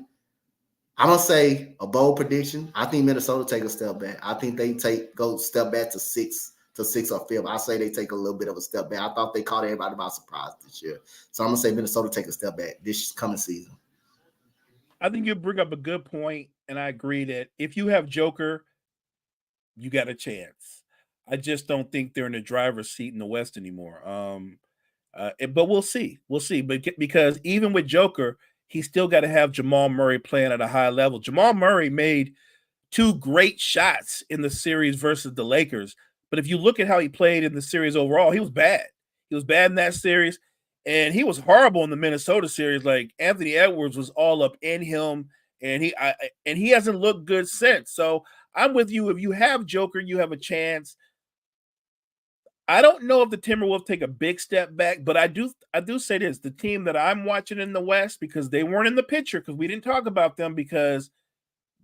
C: I'm gonna say a bold prediction. I think Minnesota take a step back. I think they go step back to six or fifth. I say they take a little bit of a step back. I thought they caught everybody by surprise this year. So I'm gonna say Minnesota take a step back this coming season.
A: I think you bring up a good point, and I agree that if you have Joker, you got a chance. I just don't think they're in the driver's seat in the West anymore. But we'll see. We'll see. But because even with Joker, he still got to have Jamal Murray playing at a high level. Jamal Murray made 2 great shots in the series versus the Lakers. But if you look at how he played in the series overall, he was bad. He was bad in that series. And he was horrible in the Minnesota series. Like Anthony Edwards was all up in him. And he hasn't looked good since. So I'm with you. If you have Joker, you have a chance. I don't know if the Timberwolves take a big step back, but I do say this: the team that I'm watching in the West, because they weren't in the picture, because we didn't talk about them because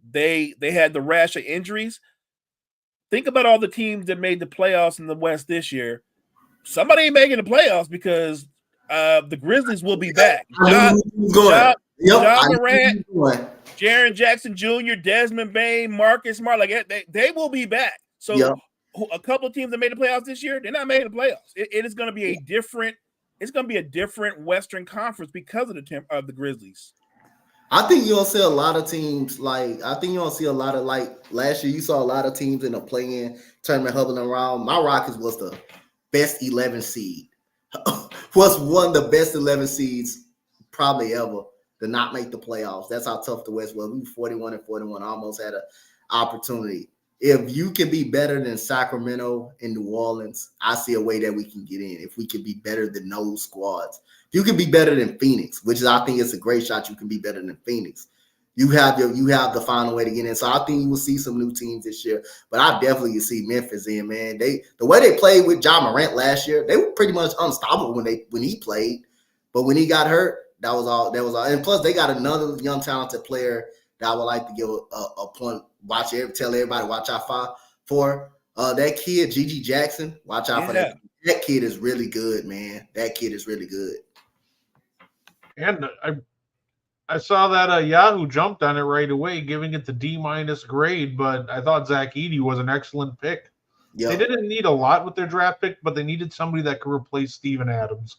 A: they had the rash of injuries. Think about all the teams that made the playoffs in the West this year. Somebody ain't making the playoffs because the Grizzlies will be back. John Morant, Jaren Jackson Jr., Desmond Bane, Marcus Smart, like they will be back. So a couple of teams that made the playoffs this year, they're not making the playoffs. It is going to be a different. It's going to be a different Western Conference because of the Grizzlies.
C: I think you'll see a lot of teams like last year. You saw a lot of teams in the play-in tournament hubbling around. My Rockets was the best 11 seed. Was one of the best 11 seeds probably ever to not make the playoffs. That's how tough the West was. We were 41-41, almost had an opportunity. If you can be better than Sacramento and New Orleans, I see a way that we can get in. If we can be better than those squads, if you can be better than Phoenix, which is, I think it's a great shot. You can be better than Phoenix. You have the final way to get in. So I think you will see some new teams this year. But I definitely see Memphis in, man. The way they played with John Morant last year, they were pretty much unstoppable when he played. But when he got hurt, that was all. And plus, they got another young talented player that I would like to give a point. Tell everybody watch out for that kid, Gigi Jackson. Watch out for that. That kid is really good, man. That kid is really good.
B: And I saw that Yahoo jumped on it right away, giving it the D- grade. But I thought Zach Edey was an excellent pick. Yep. They didn't need a lot with their draft pick, but they needed somebody that could replace Steven Adams.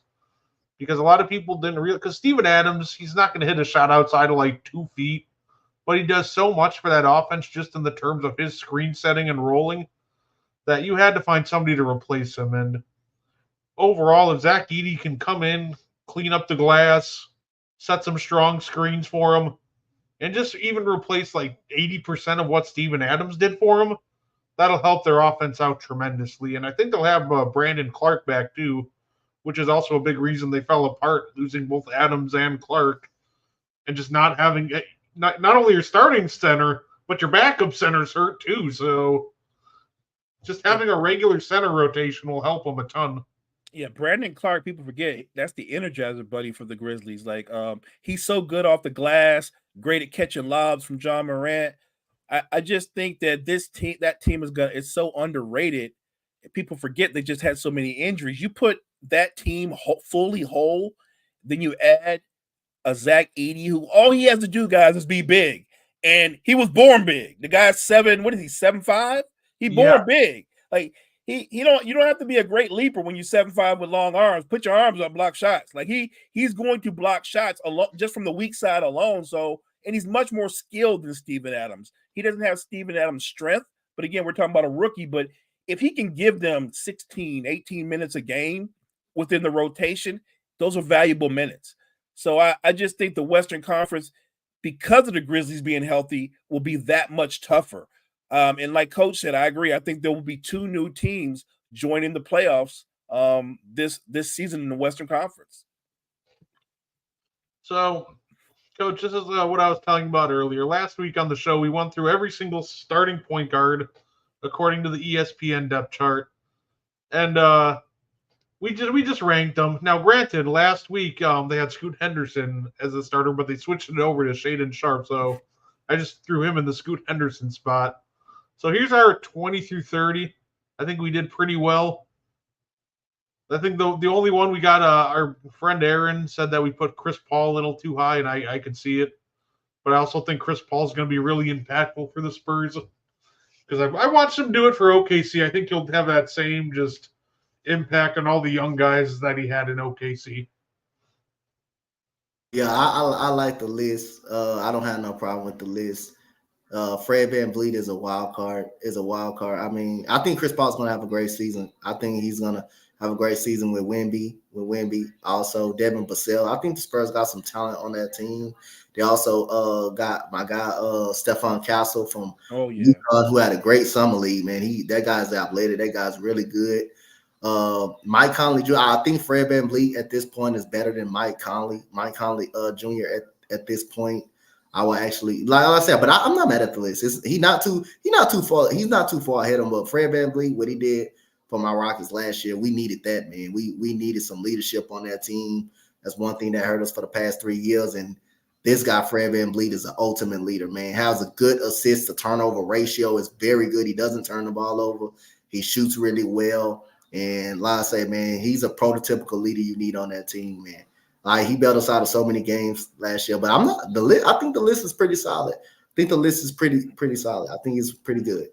B: Because a lot of people didn't realize, because Steven Adams, he's not going to hit a shot outside of like 2 feet. But he does so much for that offense just in the terms of his screen setting and rolling that you had to find somebody to replace him. And overall, if Zach Edey can come in, clean up the glass, set some strong screens for him, and just even replace like 80% of what Steven Adams did for him, that'll help their offense out tremendously. And I think they'll have Brandon Clark back too, which is also a big reason they fell apart, losing both Adams and Clark, and just not having – not only your starting center, but your backup center's hurt too. So just having a regular center rotation will help them a ton.
A: Yeah, Brandon Clark, people forget, that's the energizer buddy for the Grizzlies. Like, he's so good off the glass, great at catching lobs from John Morant. I just think that that team is so underrated. People forget they just had so many injuries. You put that team fully whole, then you add a Zach Edey, who all he has to do, guys, is be big. And he was born big. The guy's 7'5"? He born big. Like you don't have to be a great leaper when you're 7'5" with long arms. Put your arms up, block shots. Like he's going to block shots just from the weak side alone. So, and he's much more skilled than Steven Adams. He doesn't have Steven Adams' strength, but again, we're talking about a rookie. But if he can give them 16, 18 minutes a game within the rotation, those are valuable minutes. So I just think the Western Conference, because of the Grizzlies being healthy, will be that much tougher. And like Coach said, I agree. I think there will be 2 new teams joining the playoffs this season in the Western Conference.
B: So Coach, this is what I was telling about earlier. Last week on the show, we went through every single starting point guard according to the ESPN depth chart, and we just ranked them. Now, granted, last week they had Scoot Henderson as a starter, but they switched it over to Shaden Sharp, so I just threw him in the Scoot Henderson spot. So here's our 20 through 30. I think we did pretty well. I think the only one we got, our friend Aaron said that we put Chris Paul a little too high, and I could see it. But I also think Chris Paul's going to be really impactful for the Spurs because I watched him do it for OKC. I think he'll have that same just impact on all the young guys that he had in OKC.
C: Yeah, I like the list. I don't have no problem with the list. Fred VanVleet is a wild card. I mean, I think Chris Paul's going to have a great season. I think he's going to have a great season with Wemby. Also Devin Vassell. I think the Spurs got some talent on that team. They also got my guy Stephon Castle from UConn, who had a great summer league. Man, that guy's athletic. That guy's really good. Mike Conley Jr. I think Fred VanVleet at this point is better than Mike Conley. Mike Conley Jr. at this point, I will actually, like I said, but I'm not mad at the list. He's not too far. He's not too far ahead of him. But Fred VanVleet, what he did for my Rockets last year, we needed that, man. We needed some leadership on that team. That's one thing that hurt us for the past 3 years. And this guy, Fred VanVleet, is an ultimate leader, man. Has a good assist to turnover ratio. Is very good. He doesn't turn the ball over. He shoots really well. And like I say, man, he's a prototypical leader you need on that team, man. Like he bailed us out of so many games last year. But I think the list is pretty solid. I think the list is pretty solid. I think it's pretty good.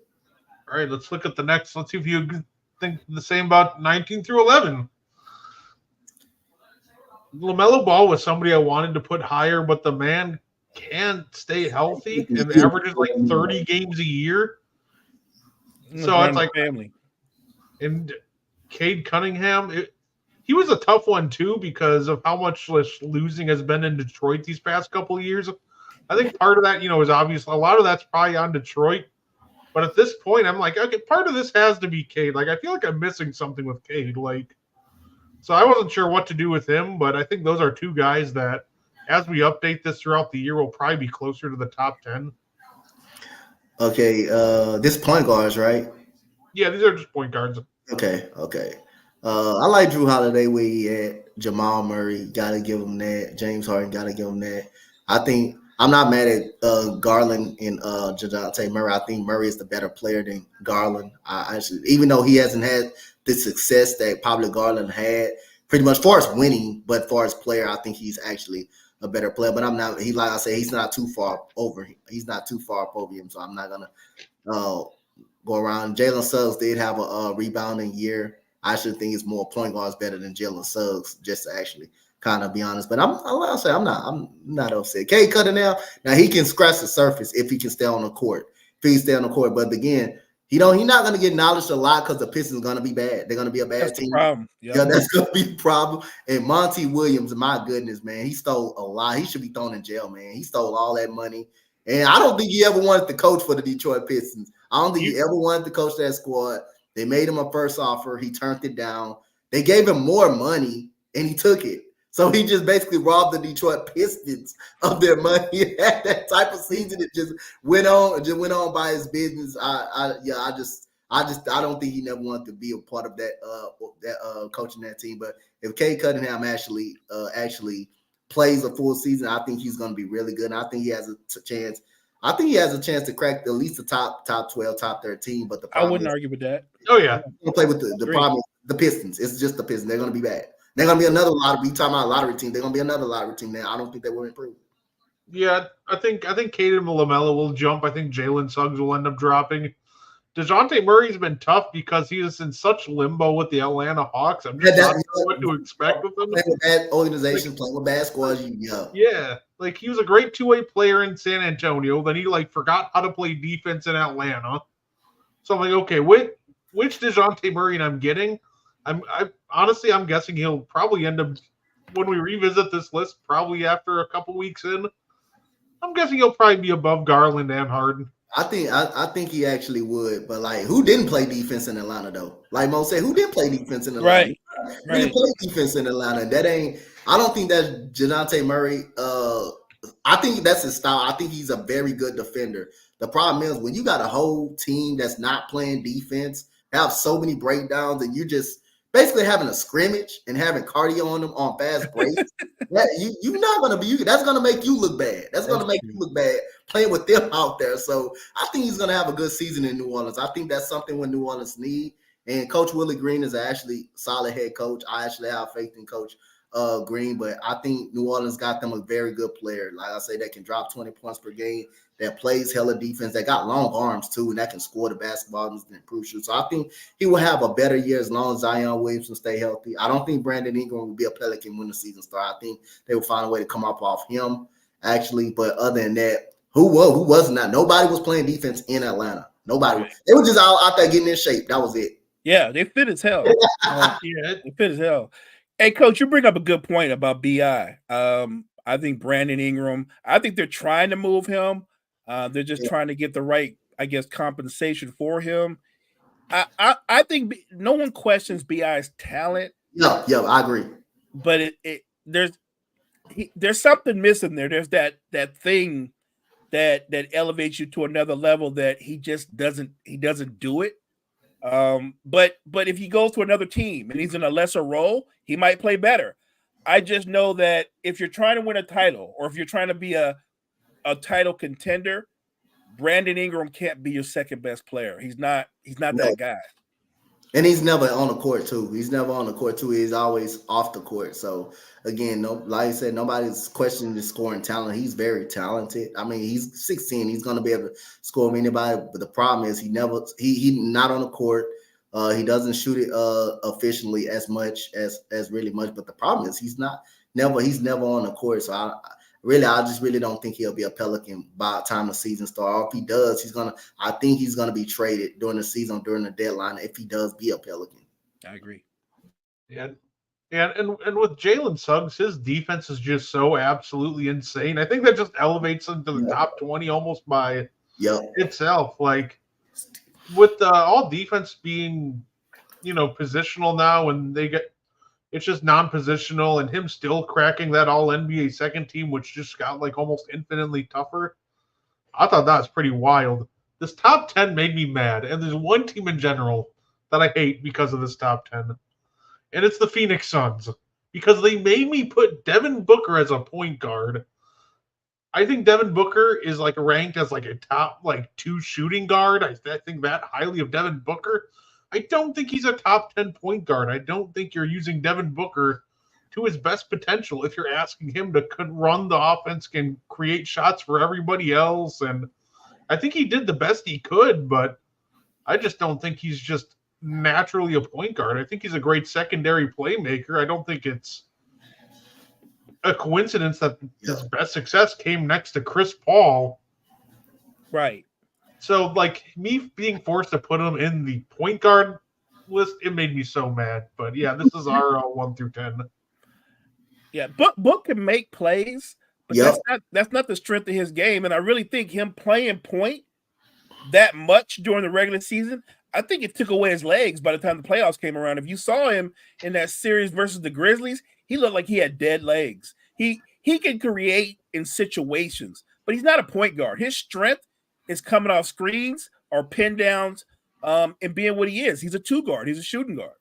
B: All right, let's look at the next. Let's see if you think the same about 19 through 11. LaMelo Ball was somebody I wanted to put higher, but the man can't stay healthy and averages like 30 games a year. So it's like
A: family.
B: And Cade Cunningham, he was a tough one too because of how much losing has been in Detroit these past couple of years. I think part of that, is obvious. A lot of that's probably on Detroit. But at this point, I'm like, okay, part of this has to be Cade. Like, I feel like I'm missing something with Cade. Like, so I wasn't sure what to do with him, but I think those are two guys that, as we update this throughout the year, will probably be closer to the top 10.
C: Okay, this point guards, right?
B: Yeah, these are just point guards.
C: Okay. I like Drew Holiday where he at. Jamal Murray, gotta give him that. James Harden, gotta give him that. I think I'm not mad at Garland and DeJounte Murray. I think Murray is the better player than Garland. Even though he hasn't had the success that probably Garland had, pretty much far as winning, but far as player, I think he's actually a better player. But I'm not. Like I said, he's not too far over him. He's not too far up over him, so I'm not gonna go around. Jalen Suggs did have a rebounding year. I should think it's more point guards better than Jalen Suggs, just to actually kind of be honest. But I'm not upset. Cade Cunningham, now he can scratch the surface if he can stay on the court. But again, he's not going to get acknowledged a lot because the Pistons are going to be bad. They're going to be a bad team.
A: Problem.
C: Yeah, that's going to be the problem. And Monty Williams, my goodness, man, he stole a lot. He should be thrown in jail, man. He stole all that money. And I don't think he ever wanted to coach for the Detroit Pistons. I don't think he ever wanted to coach that squad. They made him a first offer. He turned it down. They gave him more money, and he took it. So he just basically robbed the Detroit Pistons of their money. He had that type of season. It just went on by his business. I don't think he never wanted to be a part of that coaching that team. But if Cade Cunningham actually plays a full season, I think he's going to be really good. And I think he has a chance. I think he has a chance to crack at least the top 12, top 13. But
A: I wouldn't argue with that.
B: Oh yeah,
C: going to play with the problem. The Pistons. It's just the Pistons. They're going to be bad. They're going to be another lottery. We talking about a lottery team. They're going to be another lottery team. Now I don't think they will improve.
B: Yeah, I think Cade and LaMelo will jump. I think Jalen Suggs will end up dropping. DeJounte Murray's been tough because he is in such limbo with the Atlanta Hawks. I'm just not sure what to expect with him.
C: Playing with bad organizations, playing with bad squads.
B: Yeah, like he was a great two-way player in San Antonio. Then he forgot how to play defense in Atlanta. So I'm like, okay, which DeJounte Murray I'm getting? I'm guessing he'll probably end up when we revisit this list, probably after a couple weeks in. I'm guessing he'll probably be above Garland and Harden.
C: I think he actually would, but who didn't play defense in Atlanta though? Like Mo said, who didn't play defense in Atlanta?
A: Right.
C: Who didn't play defense in Atlanta? I don't think that DeJounte Murray. I think that's his style. I think he's a very good defender. The problem is when you got a whole team that's not playing defense, have so many breakdowns, and you're just basically having a scrimmage and having cardio on them on fast breaks. You're not going to be. That's going to make you look bad. That's going to make you look bad playing with them out there. So I think he's going to have a good season in New Orleans. I think that's something what New Orleans need. And Coach Willie Green is actually a solid head coach. I actually have faith in Coach Green, but I think New Orleans got them a very good player. Like I say, that can drop 20 points per game, that plays hella defense, that got long arms too, and that can score the basketball and improve shoot. So I think he will have a better year as long as Zion Williamson stay healthy. I don't think Brandon Ingram will be a Pelican when the season starts. I think they will find a way to come up off him, actually. But other than that, who was not? Nobody was playing defense in Atlanta. Nobody. They were just out there getting in shape. That was it.
A: Yeah, they fit as hell. They fit as hell. Hey, Coach, you bring up a good point about BI. I think Brandon Ingram, I think they're trying to move him. They're just trying to get the right, I guess, compensation for him. I think no one questions BI's talent.
C: Yeah, I agree.
A: But there's something missing there. There's that thing that elevates you to another level that he just doesn't do it. But if he goes to another team and he's in a lesser role, he might play better. I just know that if you're trying to win a title or if you're trying to be a title contender, Brandon Ingram can't be your second best player. He's not that guy.
C: And he's never on the court too. He's never on the court too. He's always off the court. So again, like I said, nobody's questioning his scoring talent. He's very talented. I mean, he's 16. He's going to be able to score with anybody. But the problem is he not on the court. He doesn't shoot it efficiently as much as really much. But the problem is he's never on the court. So I just really don't think he'll be a Pelican by the time the season starts. Or if he does, I think he's gonna be traded during the season, during the deadline, if he does be a Pelican.
A: I agree.
B: Yeah. And with Jalen Suggs, his defense is just so absolutely insane. I think that just elevates him to the top 20 almost by itself. Like with all defense being, positional now, and it's just non-positional, and him still cracking that all-NBA second team, which just got like almost infinitely tougher. I thought that was pretty wild. This top 10 made me mad, and there's one team in general that I hate because of this top 10, and it's the Phoenix Suns, because they made me put Devin Booker as a point guard. I think Devin Booker is ranked as a top 2 shooting guard. I think that highly of Devin Booker. I don't think he's a top 10 point guard. I don't think you're using Devin Booker to his best potential if you're asking him to run the offense and create shots for everybody else. And I think he did the best he could, but I just don't think he's just naturally a point guard. I think he's a great secondary playmaker. I don't think it's a coincidence that his best success came next to Chris Paul.
A: Right.
B: So, me being forced to put him in the point guard list, it made me so mad. But, yeah, this is our 1 through 10.
A: Yeah, Book can make plays, but that's not the strength of his game. And I really think him playing point that much during the regular season, I think it took away his legs by the time the playoffs came around. If you saw him in that series versus the Grizzlies, he looked like he had dead legs. He can create in situations, but he's not a point guard. His strength is coming off screens or pin downs and being what he is. He's a 2 guard. He's a shooting guard.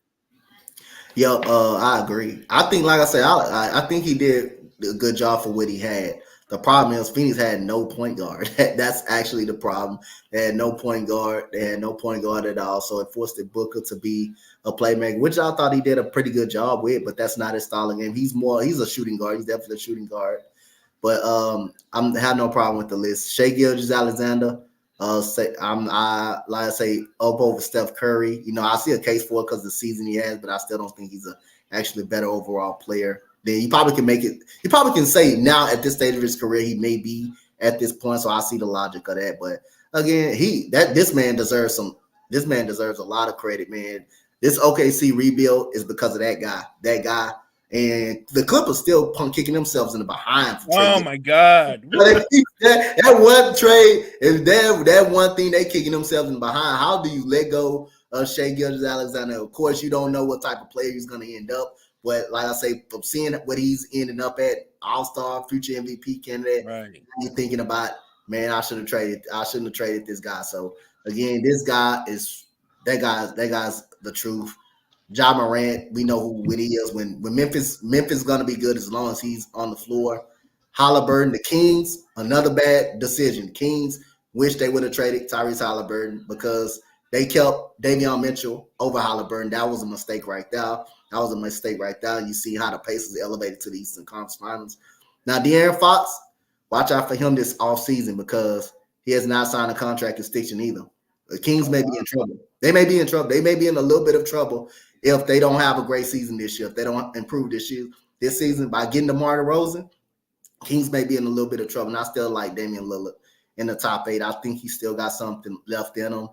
C: Yeah, I agree. I think, like I said, I think he did a good job for what he had. The problem is Phoenix had no point guard. That's actually the problem. They had no point guard. They had no point guard at all. So it forced Booker to be a playmaker, which I thought he did a pretty good job with, but that's not his style of game. He's a shooting guard. He's definitely a shooting guard. But I have no problem with the list. Shai Gilgeous-Alexander, I say up over Steph Curry. I see a case for it because of the season he has, but I still don't think he's actually a better overall player. Then he probably can make it. He probably can say now at this stage of his career he may be at this point. So I see the logic of that. But again, this man deserves a lot of credit, man. This OKC rebuild is because of that guy. And the Clippers still kicking themselves in the behind.
A: Oh my God!
C: that one trade is that one thing they kicking themselves in the behind. How do you let go of Shai Gilgeous-Alexander? Of course, you don't know what type of player he's going to end up. But like I say, from seeing what he's ending up at, All-Star, future MVP candidate,
A: Right.
C: you're thinking about, man, I shouldn't have traded this guy. So again, this guy is that guy's the truth. Ja Morant, we know who he is. When Memphis gonna be good as long as he's on the floor. Halliburton, the Kings, another bad decision. Kings wish they would have traded Tyrese Halliburton because they kept Davion Mitchell over Halliburton. That was a mistake right there. You see how the Pacers elevated to the Eastern Conference Finals. Now, De'Aaron Fox, watch out for him this offseason because he has not signed a contract extension either. The Kings may be in trouble. They may be in trouble. They may be in a little bit of trouble if they don't have a great season this year, if they don't improve this season by getting DeMar DeRozan. Kings may be in a little bit of trouble, and I still like Damian Lillard in the top 8. I think he still got something left in him.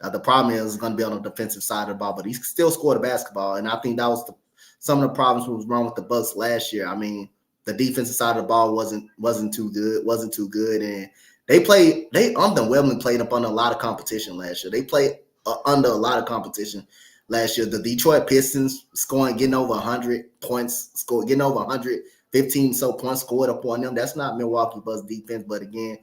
C: The problem is going to be on the defensive side of the ball, but he still scored a basketball, and I think that was some of the problems that was wrong with the Bucks last year. I mean, the defensive side of the ball wasn't too good, and they underwhelmingly played up under a lot of competition last year. They played under a lot of competition last year. The Detroit Pistons getting over 100 points, getting over 115 so points scored upon them. That's not Milwaukee Bucks defense, but again,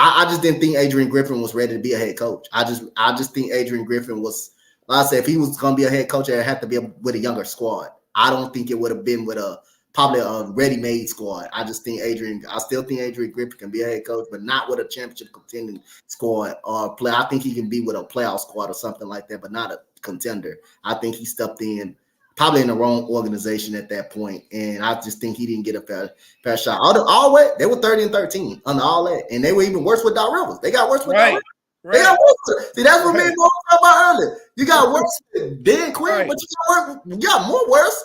C: I just didn't think Adrian Griffin was ready to be a head coach. I just think Adrian Griffin was, like I said, if he was going to be a head coach, it had to be with a younger squad. I don't think it would have been with probably a ready-made squad. I still think Adrian Griffin can be a head coach, but not with a championship contending squad or play. I think he can be with a playoff squad or something like that, but not a contender. I think he stepped in probably in the wrong organization at that point, and I just think he didn't get a fair shot. All they were 30-13 under all that, and they were even worse with Doc Rivers. They got worse with Doc Rivers.
A: Right.
C: They got worse. See, that's what me and Mo talked about earlier. You got worse with Dan Quinn, but you got more worse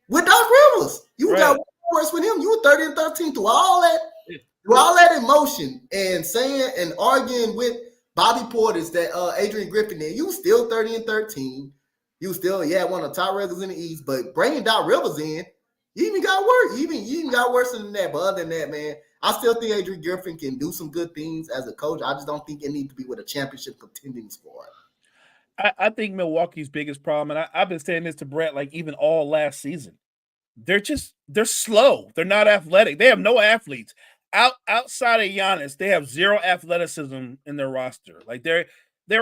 C: with Doc Rivers. You got worse with him. You were 30-13 through all that emotion and saying and arguing with Bobby Portis that Adrian Griffin there. You still 30-13. You still had one of the top records in the East, but bringing Doc Rivers in, you even got worse. You even got worse than that. But other than that, man, I still think Adrian Griffin can do some good things as a coach. I just don't think it needs to be with a championship contending squad.
A: I think Milwaukee's biggest problem, and I've been saying this to Brett like even all last season, they're slow. They're not athletic. They have no athletes. Outside of Giannis, they have zero athleticism in their roster. Like they're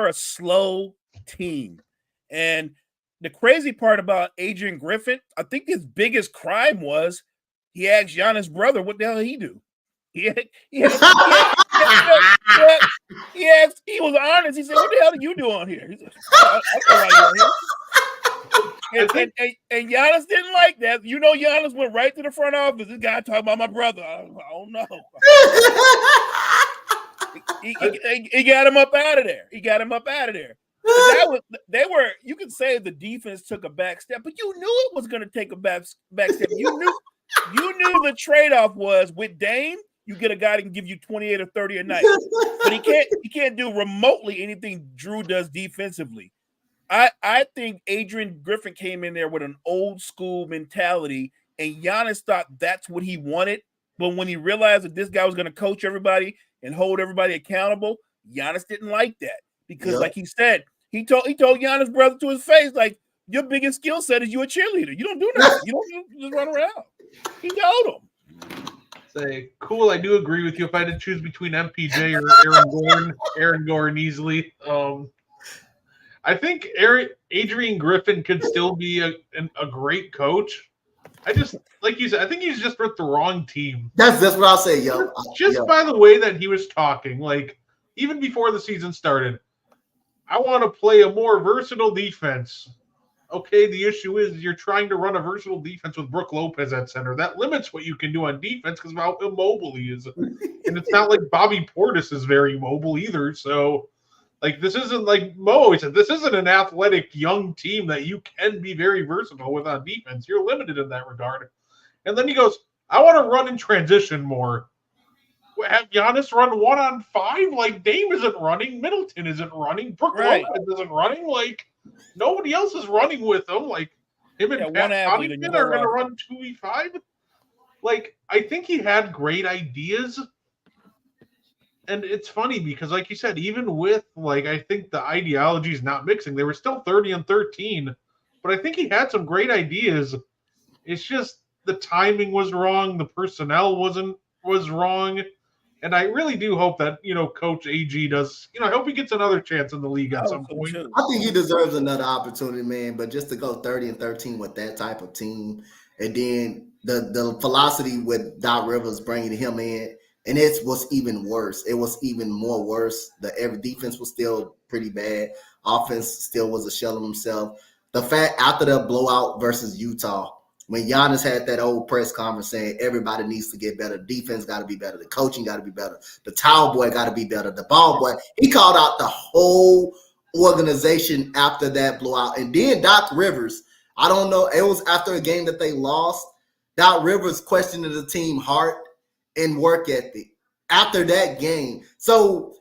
A: a slow team. And the crazy part about Adrian Griffin, I think his biggest crime was he asked Giannis' brother what the hell he do. He was honest. He said, "What the hell are you doing here?" He said, "I know why you're here." And Giannis didn't like that. You know, Giannis went right to the front office. This guy talking about my brother. I don't know. He got him up out of there. You could say the defense took a back step, but you knew it was going to take a back step. You knew the trade-off was with Dame, you get a guy that can give you 28 or 30 a night, but he can't do remotely anything Drew does defensively. I think Adrian Griffin came in there with an old school mentality, and Giannis thought that's what he wanted. But when he realized that this guy was going to coach everybody and hold everybody accountable, Giannis didn't like that because, like he said, he told Giannis' brother to his face, like, your biggest skill set is you a cheerleader. You don't do nothing. You just run around. He told him.
B: Say, cool. I do agree with you. If I had to choose between MPJ or Aaron Gordon easily. I think Adrian Griffin could still be a great coach. I just, like you said, I think he's just with the wrong team.
C: That's what I'll say, yo.
B: By the way that he was talking, like, even before the season started, I want to play a more versatile defense. Okay, the issue is you're trying to run a versatile defense with Brook Lopez at center. That limits what you can do on defense because of how immobile he is. And it's not like Bobby Portis is very mobile either. So, like, this isn't like Mo always said, this isn't an athletic young team that you can be very versatile with on defense. You're limited in that regard. And then he goes, I want to run in transition more. Have Giannis run 1-on-5? Like, Dame isn't running. Middleton isn't running. Brook Lopez isn't running. Like, nobody else is running with him. Like, him and Pat Connaughton are going to run 2v5. Like, I think he had great ideas. And it's funny because, like you said, even with, like, I think the ideology is not mixing. They were still 30-13. But I think he had some great ideas It's just the timing was wrong, the personnel was wrong, and I really do hope that Coach AG does. I hope he gets another chance in the league
A: I
B: at some
A: hope so
B: point.
A: too.
C: I think he deserves another opportunity, man. But just to go 30-13 with that type of team, and then the velocity with Doc Rivers bringing him in, and it was even worse. It was even more worse. Every defense was still pretty bad. Offense still was a shell of himself. The fact after the blowout versus Utah, when Giannis had that old press conference saying everybody needs to get better, defense got to be better, the coaching got to be better, the towel boy got to be better, the ball boy. He called out the whole organization after that blowout. And then Doc Rivers, I don't know, it was after a game that they lost. Doc Rivers questioned the team heart and work ethic after that game. So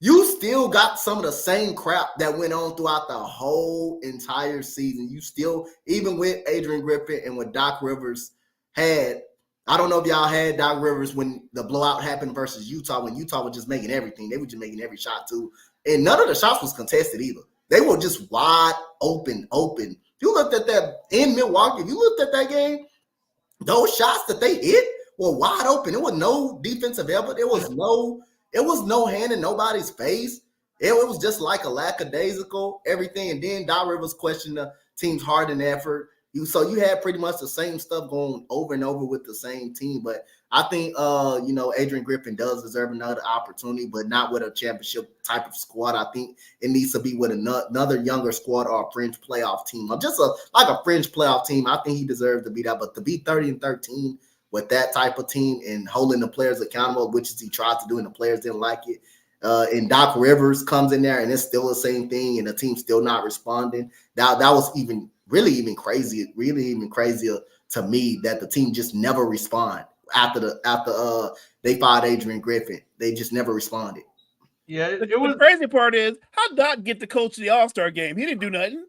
C: you still got some of the same crap that went on throughout the whole entire season. You still, even with Adrian Griffin and what Doc Rivers had, I don't know if y'all had Doc Rivers when the blowout happened versus Utah, when Utah was just making everything. They were just making every shot too. And none of the shots was contested either. They were just wide open. You looked at that in Milwaukee, if you looked at that game, those shots that they hit were wide open. There was no defensive effort. It was no hand in nobody's face. It was just like a lackadaisical everything. And then Doc Rivers questioned the team's heart and effort. So you had pretty much the same stuff going over and over with the same team. But I think Adrian Griffin does deserve another opportunity, but not with a championship type of squad. I think it needs to be with another younger squad or a fringe playoff team. Just like a fringe playoff team. I think he deserves to be that. But to be 30-13 with that type of team and holding the players accountable, which is he tried to do, and the players didn't like it. And Doc Rivers comes in there, and it's still the same thing, and the team's still not responding. That was even crazier to me, that the team just never respond after they fired Adrian Griffin. They just never responded.
B: Yeah,
A: The crazy part is how Doc get to coach the All-Star game. He didn't do nothing.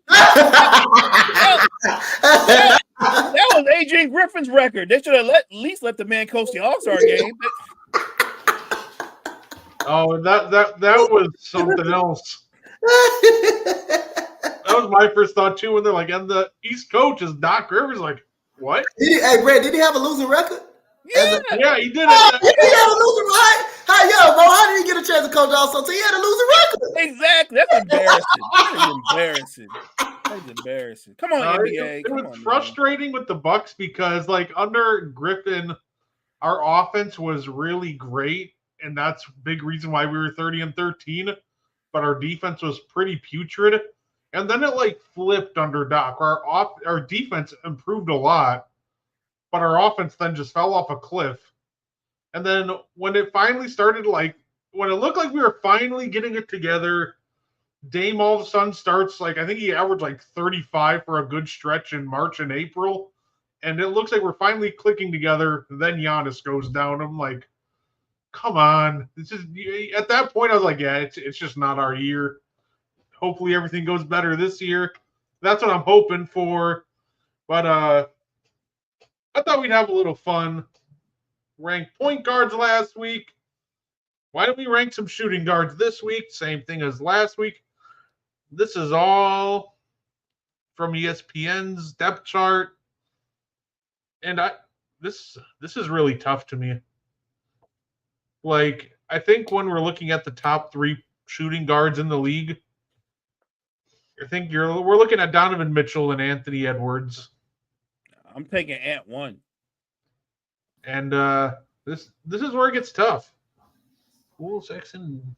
A: That was Adrian Griffin's record. They should have at least let the man coach the All-Star game.
B: Oh, that was something else. That was my first thought too. When they're like, and the East coach is Doc Rivers. Like, what?
C: Hey, Brad, did he have a losing record?
A: Yeah,
B: Yeah, he did it.
C: He had a losing record. How did he get a chance to coach also? He had a losing record.
A: exactly. That's embarrassing. That's embarrassing. Come on, NBA.
B: It was frustrating with the Bucks because, like, under Griffin, our offense was really great, and that's a big reason why we were 30-13. But our defense was pretty putrid, and then it flipped under Doc. Our defense improved a lot, but our offense then just fell off a cliff. And then when it finally started, when it looked like we were finally getting it together, Dame all of a sudden starts, I think he averaged 35 for a good stretch in March and April. And it looks like we're finally clicking together. Then Giannis goes down. I'm like, come on. At that point, I was like, yeah, it's just not our year. Hopefully everything goes better this year. That's what I'm hoping for. But I thought we'd have a little fun. Ranked point guards last week. Why don't we rank some shooting guards this week? Same thing as last week. This is all from ESPN's depth chart. And this is really tough to me. I think when we're looking at the top 3 shooting guards in the league, I think we're looking at Donovan Mitchell and Anthony Edwards.
A: I'm taking Ant 1.
B: And this is where it gets tough. Cool section.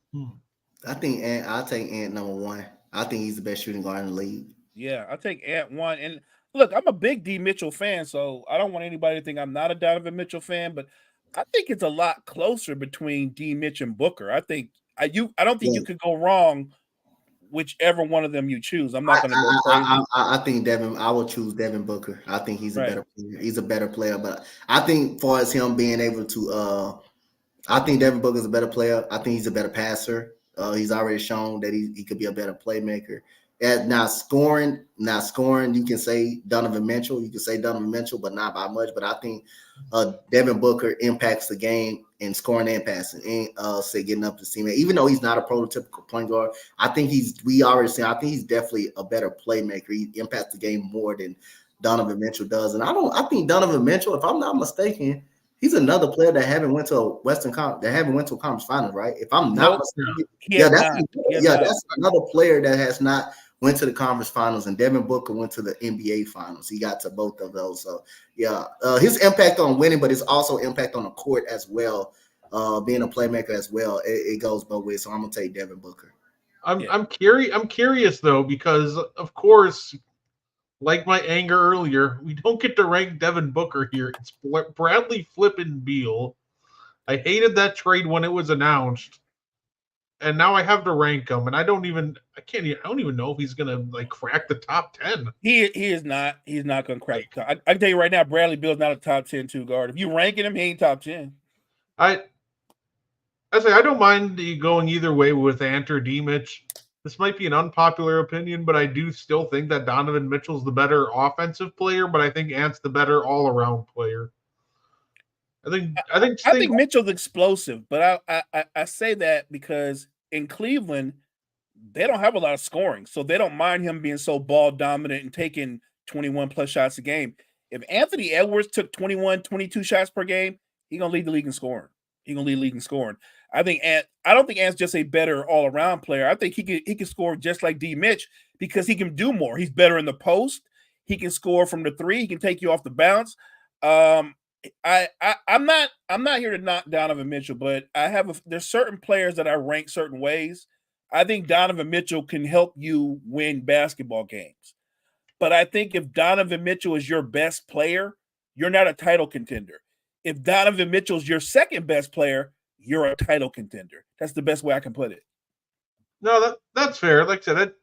C: I think I'll take Ant number 1. I think he's the best shooting guard in the league.
A: Yeah, I'll take Ant 1. And look, I'm a big D. Mitchell fan, so I don't want anybody to think I'm not a Donovan Mitchell fan, but I think it's a lot closer between D. Mitch and Booker. I don't think you could go wrong whichever one of them you choose. I'm not going to go crazy.
C: I think I will choose Devin Booker. I think he's a better player. He's a better player, but I think for as him being able to, I think Devin Booker is a better player. I think he's a better passer. He's already shown that he could be a better playmaker. Now scoring, you can say Donovan Mitchell. You can say Donovan Mitchell, but not by much. But I think Devin Booker impacts the game in scoring and passing, and getting up the team. Even though he's not a prototypical point guard, I think he's definitely a better playmaker. He impacts the game more than Donovan Mitchell does. And I think Donovan Mitchell, if I'm not mistaken, he's another player that haven't went to a conference finals, right? If I'm not mistaken, that's another player that has not went to the conference finals, and Devin Booker went to the NBA finals. He got to both of those. So his impact on winning, but it's also impact on the court as well. Being a playmaker as well, it goes both ways. So I'm gonna take Devin Booker.
B: I'm curious though, because of course, like my anger earlier, we don't get to rank Devin Booker here. It's Bradley flippin' Beal. I hated that trade when it was announced, and now I have to rank him, and I don't even know if he's gonna like crack the top 10.
A: He is not. He's not gonna crack. I can tell you right now, Bradley Beal's not a top 10 2 guard. If you ranking him, he ain't top 10.
B: I don't mind going either way with Ant or D Mitch. This might be an unpopular opinion, but I do still think that Donovan Mitchell's the better offensive player, but I think Ant's the better all-around player. I think
A: Mitchell's explosive, but I say that because in Cleveland, they don't have a lot of scoring, so they don't mind him being so ball dominant and taking 21 plus shots a game. If Anthony Edwards took 21, 22 shots per game, he's gonna lead the league in scoring. I don't think Ant's just a better all-around player. I think he can score just like D Mitch because he can do more. He's better in the post. He can score from the three. He can take you off the bounce. I'm not here to knock Donovan Mitchell, but there's certain players that I rank certain ways. I think Donovan Mitchell can help you win basketball games. But I think if Donovan Mitchell is your best player, you're not a title contender. If Donovan Mitchell's your second best player, you're a title contender. That's the best way I can put it.
B: No, that's fair. Like I said,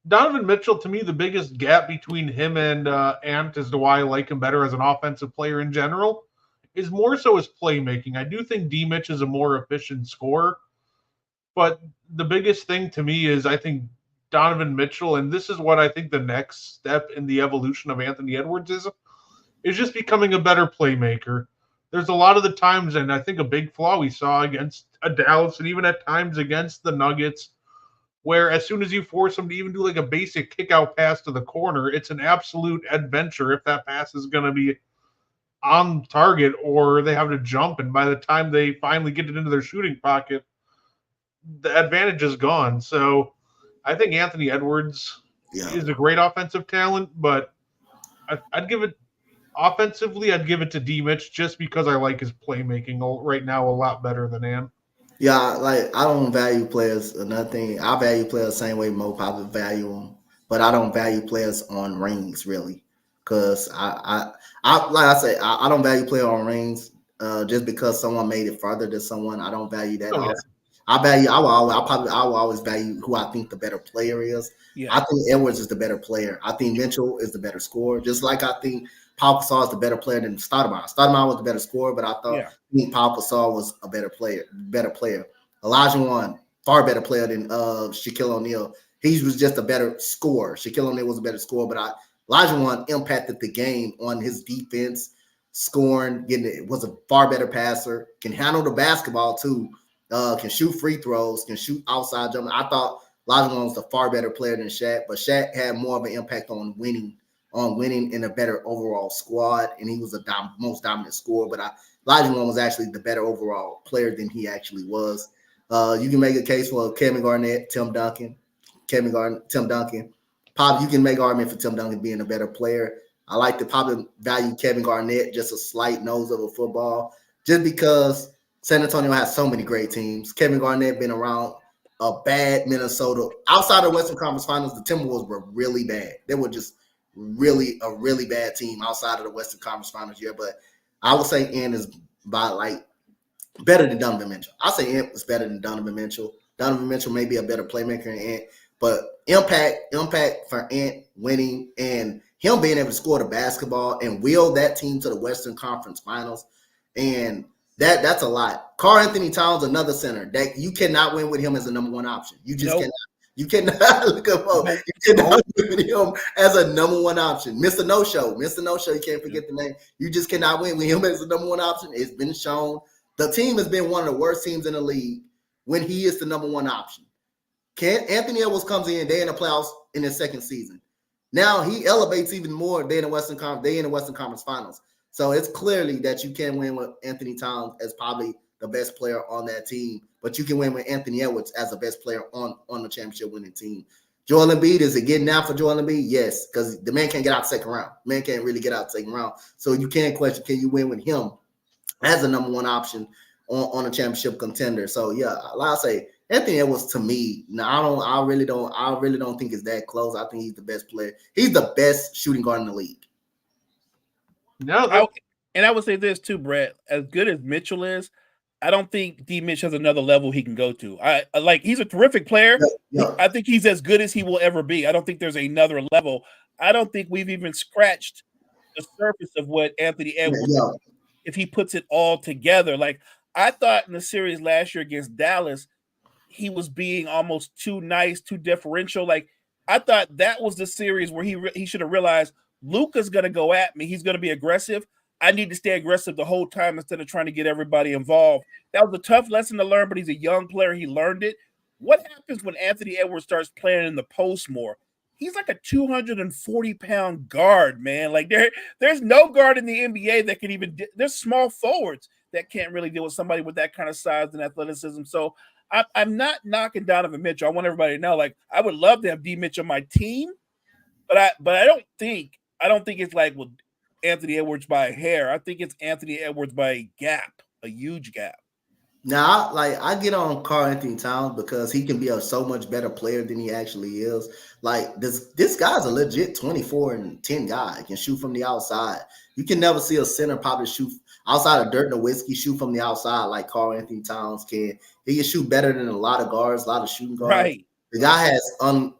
B: Donovan Mitchell, to me, the biggest gap between him and Ant as to why I like him better as an offensive player in general is more so his playmaking. I do think D Mitch is a more efficient scorer, but the biggest thing to me is I think Donovan Mitchell, and this is what I think the next step in the evolution of Anthony Edwards is just becoming a better playmaker. There's a lot of the times, and I think a big flaw we saw against Dallas and even at times against the Nuggets, where as soon as you force them to even do like a basic kick out pass to the corner, it's an absolute adventure if that pass is going to be on target or they have to jump. And by the time they finally get it into their shooting pocket, the advantage is gone. So I think Anthony Edwards is a great offensive talent, but I'd give it offensively, I'd give it to D Mitch just because I like his playmaking right now a lot better than Ant.
C: Yeah, like I don't value players or nothing. I value players the same way Mo probably value them, but I don't value players on rings really, because I like I say I don't value player on rings just because someone made it farther than someone. I don't value that.
B: Oh, yeah.
C: I will always value who I think the better player is. Yeah. I think Edwards is the better player. I think Mitchell is the better scorer. Just like I think Pau Gasol is the better player than Stoudemire. Stoudemire was the better scorer, but I think Pau Gasol was a better player. Olajuwon, far better player than Shaquille O'Neal. He was just a better scorer. Shaquille O'Neal was a better scorer, but Olajuwon impacted the game on his defense, scoring, was a far better passer, can handle the basketball too, can shoot free throws, can shoot outside jump. I thought Olajuwon was a far better player than Shaq, but Shaq had more of an impact on winning in a better overall squad, and he was the most dominant scorer. But Olajuwon was actually the better overall player than he actually was. You can make a case for Kevin Garnett, Tim Duncan. Pop, you can make an argument for Tim Duncan being a better player. I like to probably value Kevin Garnett just a slight nose of a football, just because San Antonio has so many great teams. Kevin Garnett been around a bad Minnesota. Outside of Western Conference Finals, the Timberwolves were really bad. They were just really a really bad team outside of the Western Conference Finals year. But I would say Ant is better than Donovan Mitchell. I say Ant is better than Donovan Mitchell. Donovan Mitchell may be a better playmaker than Ant, but impact for Ant winning and him being able to score the basketball and wheel that team to the Western Conference Finals, and that's a lot. Karl-Anthony Towns, another center that you cannot win with him as a number one option. You just cannot. You cannot look up. You cannot win with him as a number one option. Mr. No Show. You can't forget the name. You just cannot win with him as a number one option. It's been shown. The team has been one of the worst teams in the league when he is the number one option. Anthony Edwards comes in, they're in the playoffs in his second season. Now he elevates even more. They in the Western Conference Finals. So it's clearly that you can win with Anthony Towns as probably the best player on that team, but you can win with Anthony Edwards as the best player on the championship winning team. Joel Embiid, is it getting out for Joel Embiid? Yes, because the man can't get out the second round. The man can't really get out the second round. So you can't question, can you win with him as a number one option on a championship contender? So yeah, like I say, Anthony Edwards to me, I really don't think it's that close. I think he's the best player. He's the best shooting guard in the league.
B: No,
A: and I would say this too, Brett. As good as Mitchell is, I don't think D. Mitch has another level he can go to. I like he's a terrific player.
C: Yeah.
A: I think he's as good as he will ever be. I don't think there's another level. I don't think we've even scratched the surface of what Anthony Edwards if he puts it all together. Like I thought in the series last year against Dallas, he was being almost too nice, too differential. Like I thought that was the series where he should have realized Luka's going to go at me. He's going to be aggressive. I need to stay aggressive the whole time instead of trying to get everybody involved. That was a tough lesson to learn, but he's a young player. He learned it. What happens when Anthony Edwards starts playing in the post more? He's like a 240-pound guard, man. Like there's no guard in the NBA that can even – there's small forwards that can't really deal with somebody with that kind of size and athleticism. So I'm not knocking Donovan Mitchell. I want everybody to know, like, I would love to have D. Mitch on my team, but I don't think it's like, well, Anthony Edwards by a hair. I think it's Anthony Edwards by a gap, a huge gap.
C: Now, I get on Karl-Anthony Towns because he can be a so much better player than he actually is. Like this guy's a legit 24 and 10 guy. He can shoot from the outside. You can never see a center probably shoot outside of Dirk Nowitzki shoot from the outside like Karl-Anthony Towns can. He can shoot better than a lot of guards, a lot of shooting guards.
A: Right.
C: The guy has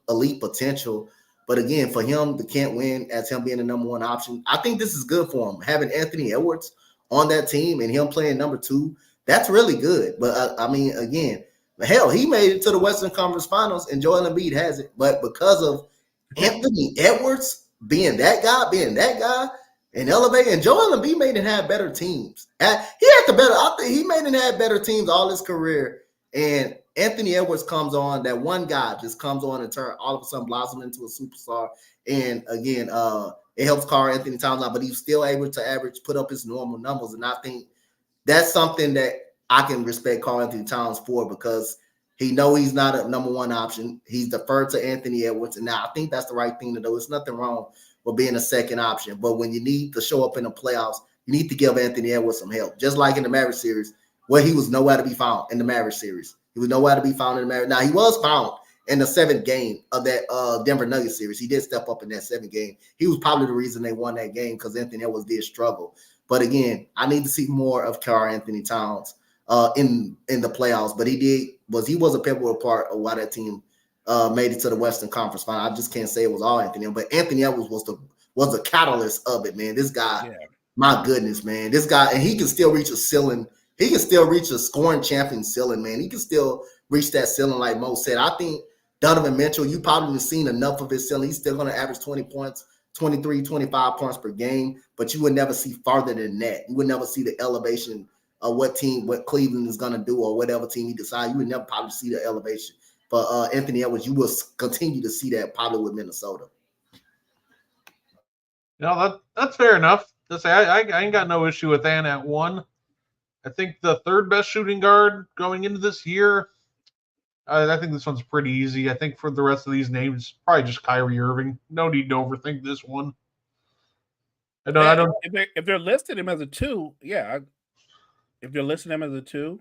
C: elite potential. But again, for him to can't win as him being the number one option, I think this is good for him. Having Anthony Edwards on that team and him playing number two, that's really good. But I mean, again, hell, he made it to the Western Conference Finals and Joel Embiid hasn't. But because of Anthony Edwards being that guy and elevating, and Joel Embiid made it have better teams. I think he made it have better teams all his career. And Anthony Edwards comes on, that one guy just comes on and all of a sudden blossom into a superstar. And again, it helps Karl-Anthony Towns out, but he's still able to put up his normal numbers. And I think that's something that I can respect Karl-Anthony Towns for because he know he's not a number one option. He's deferred to Anthony Edwards. And now I think that's the right thing to do. There's nothing wrong with being a second option. But when you need to show up in the playoffs, you need to give Anthony Edwards some help. Just like in the Mavericks series, where he was nowhere to be found in the Mavericks series. He was nowhere to be found in the Mavericks. Now, he was found in the seventh game of that Denver Nuggets series. He did step up in that seventh game. He was probably the reason they won that game because Anthony Edwards did struggle. But again, I need to see more of Karl-Anthony Towns in the playoffs. But he was a pivotal part of why that team made it to the Western Conference Final. I just can't say it was all Anthony, but Anthony Edwards was the catalyst of it, man. This guy, my goodness, man. This guy, and he can still reach a ceiling. He can still reach a scoring champion ceiling, man. He can still reach that ceiling like Mo said. I think Donovan Mitchell, you probably have seen enough of his ceiling. He's still going to average 20 points, 23, 25 points per game, but you would never see farther than that. You would never see the elevation of what Cleveland is going to do or whatever team he decides. You would never probably see the elevation. But Anthony Edwards, you will continue to see that probably with Minnesota.
B: No, that's fair enough. I ain't got no issue with that at one. I think the third best shooting guard going into this year, I think this one's pretty easy. I think for the rest of these names, probably just Kyrie Irving. No need to overthink this one. I don't.
A: If they're listing him as a two, yeah. If they're listing him as a two,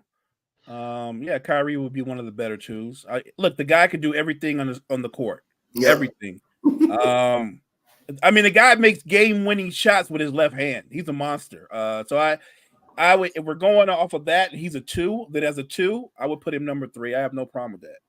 A: Kyrie would be one of the better twos. Look, the guy can do everything on the court.
C: Yep.
A: Everything. The guy makes game-winning shots with his left hand. He's a monster. So I would, if we're going off of that, he's a two. That as a two, I would put him number 3. I have no problem with that.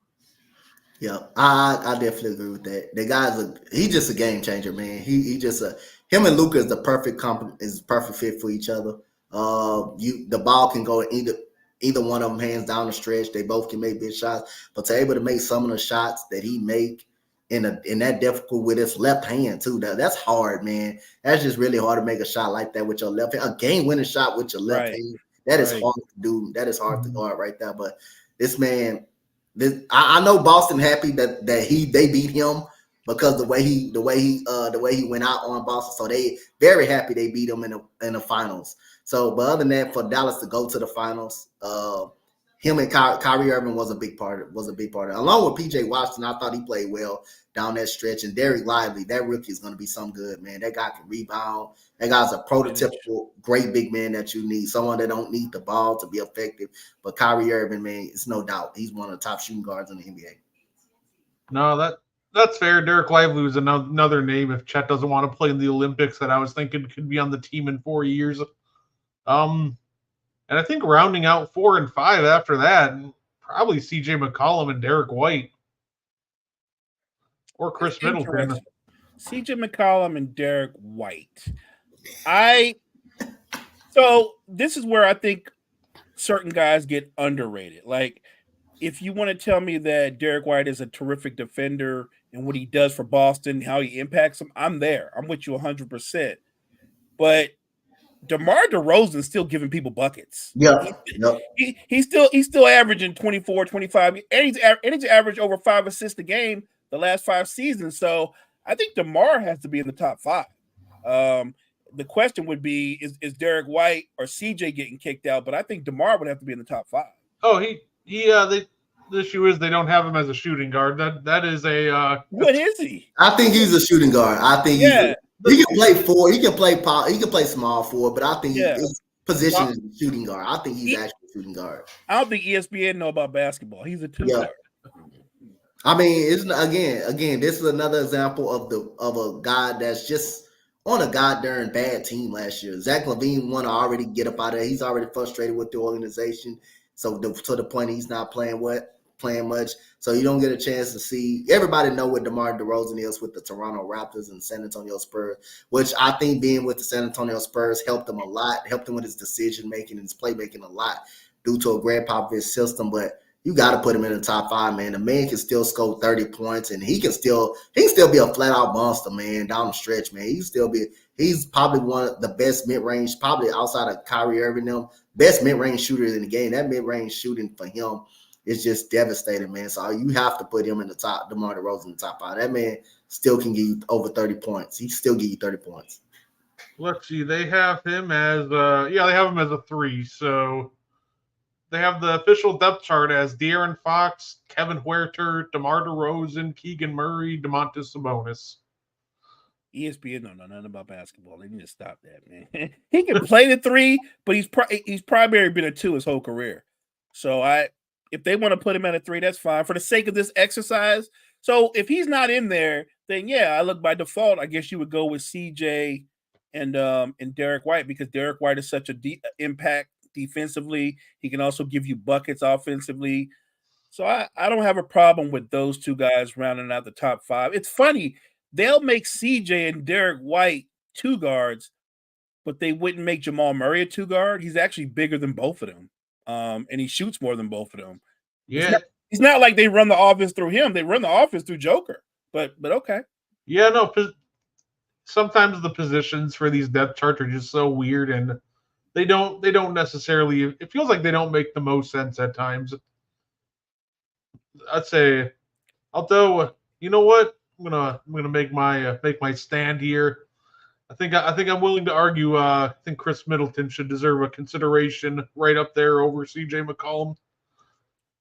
C: Yeah, I definitely agree with that. The guy's he's just a game changer, man. He just him and Luka is the perfect fit for each other. The ball can go either one of them hands down the stretch. They both can make big shots, but to able to make some of the shots that he make in that difficult with his left hand too, that's hard, man. That's just really hard to make a shot like that with your left hand. A game-winning shot with your left hand. That is hard to do. That is hard to guard right there. But this man, I know Boston happy that they beat him because the way he went out on Boston. So they very happy they beat him in the finals. So, but other than that, for Dallas to go to the finals, him and Kyrie Irving was a big part of it. Along with PJ Washington, I thought he played well down that stretch. And Derek Lively, that rookie is going to be some good, man. That guy can rebound. That guy's a prototypical great big man that you need. Someone that don't need the ball to be effective. But Kyrie Irving, man, it's no doubt. He's one of the top shooting guards in the NBA.
B: No, that's fair. Derek Lively was another name if Chet doesn't want to play in the Olympics that I was thinking could be on the team in 4 years. And I think rounding out 4 and 5 after that, probably CJ McCollum and Derek White. Or Chris Middleton.
A: CJ McCollum and Derek White. So this is where I think certain guys get underrated. Like, if you want to tell me that Derek White is a terrific defender and what he does for Boston, how he impacts them, I'm there. I'm with you 100%. But DeMar DeRozan's still giving people buckets.
C: Yeah.
A: He's still averaging 24, 25, and he's averaged over 5 assists a game the last 5 seasons. So I think DeMar has to be in the top 5. The question would be, is Derek White or CJ getting kicked out? But I think DeMar would have to be in the top 5.
B: Oh, the issue is they don't have him as a shooting guard. That is a
A: what is he?
C: I think he's a shooting guard. I think he can play 4. He can play small 4, but I think his position is shooting guard. I think he's actually a shooting guard.
A: I don't think ESPN know about basketball. He's a 2 guard.
C: I mean, it's again. This is another example of a guy that's just on a goddamn bad team last year. Zach LaVine want to already get up out of there. He's already frustrated with the organization. So to the point he's not playing much. So you don't get a chance to see. Everybody know what DeMar DeRozan is with the Toronto Raptors and San Antonio Spurs, which I think being with the San Antonio Spurs helped him a lot, helped him with his decision making and his playmaking a lot due to a Greg Popovich system. But you got to put him in the top 5, man. The man can still score 30 points, and he can still be a flat out monster, man, down the stretch, man. He's probably one of the best mid-range, probably outside of Kyrie Irving, best mid-range shooters in the game. That mid-range shooting for him is just devastating, man. So you have to put him in the top, DeMar DeRozan in the top 5. That man still can give you over 30 points. He still give you 30 points.
B: Let's see. They have him as they have him as a 3. So they have the official depth chart as De'Aaron Fox, Kevin Huerter, DeMar DeRozan, Keegan Murray, Domantas Sabonis.
A: ESPN don't know nothing about basketball. They need to stop that, man. He can play the 3, but he's primarily been a 2 his whole career. So if they want to put him at a 3, that's fine for the sake of this exercise. So if he's not in there, then I look by default. I guess you would go with CJ and Derek White, because Derek White is such a impact defensively. He can also give you buckets offensively. So I don't have a problem with those 2 guys rounding out the top 5. It's funny. They'll make CJ and Derek White 2 guards, but they wouldn't make Jamal Murray a 2 guard. He's actually bigger than both of them. And he shoots more than both of them.
B: Yeah.
A: It's not like they run the offense through him. They run the offense through Joker. But okay.
B: Yeah, no. Sometimes the positions for these depth charts are just so weird, and they don't necessarily. It feels like they don't make the most sense at times. I'd say, although you know what, I'm gonna make my stand here. I think I'm willing to argue. I think Chris Middleton should deserve a consideration right up there over CJ McCollum.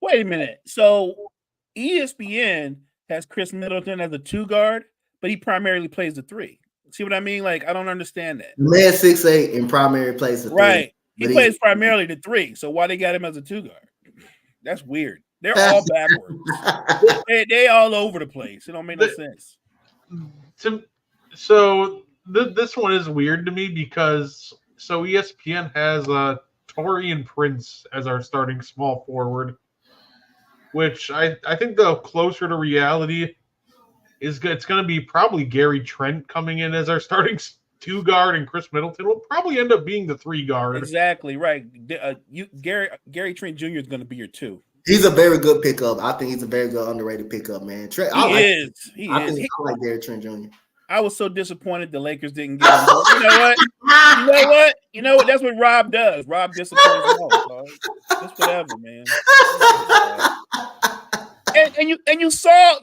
A: Wait a minute. So ESPN has Chris Middleton as a 2 guard, but he primarily plays the 3. See what I mean? Like, I don't understand that.
C: The man 6'8" and primary plays the 3.
A: Right. He plays primarily the 3. So why they got him as a 2 guard? That's weird. They're all backwards. they all over the place. It don't make no sense.
B: So this one is weird to me because ESPN has Taurean Prince as our starting small forward, which I think the closer to reality is it's going to be probably Gary Trent coming in as our starting 2 guard, and Chris Middleton will probably end up being the 3 guard.
A: Exactly right. Gary Trent Jr. is going to be your 2.
C: He's a very good pickup. I think he's a very good underrated pickup, man. Trent, I like Gary Trent Jr.
A: I was so disappointed the Lakers didn't get him. You know what? That's what Rob does. Rob disappoints all. Just whatever, man. And you saw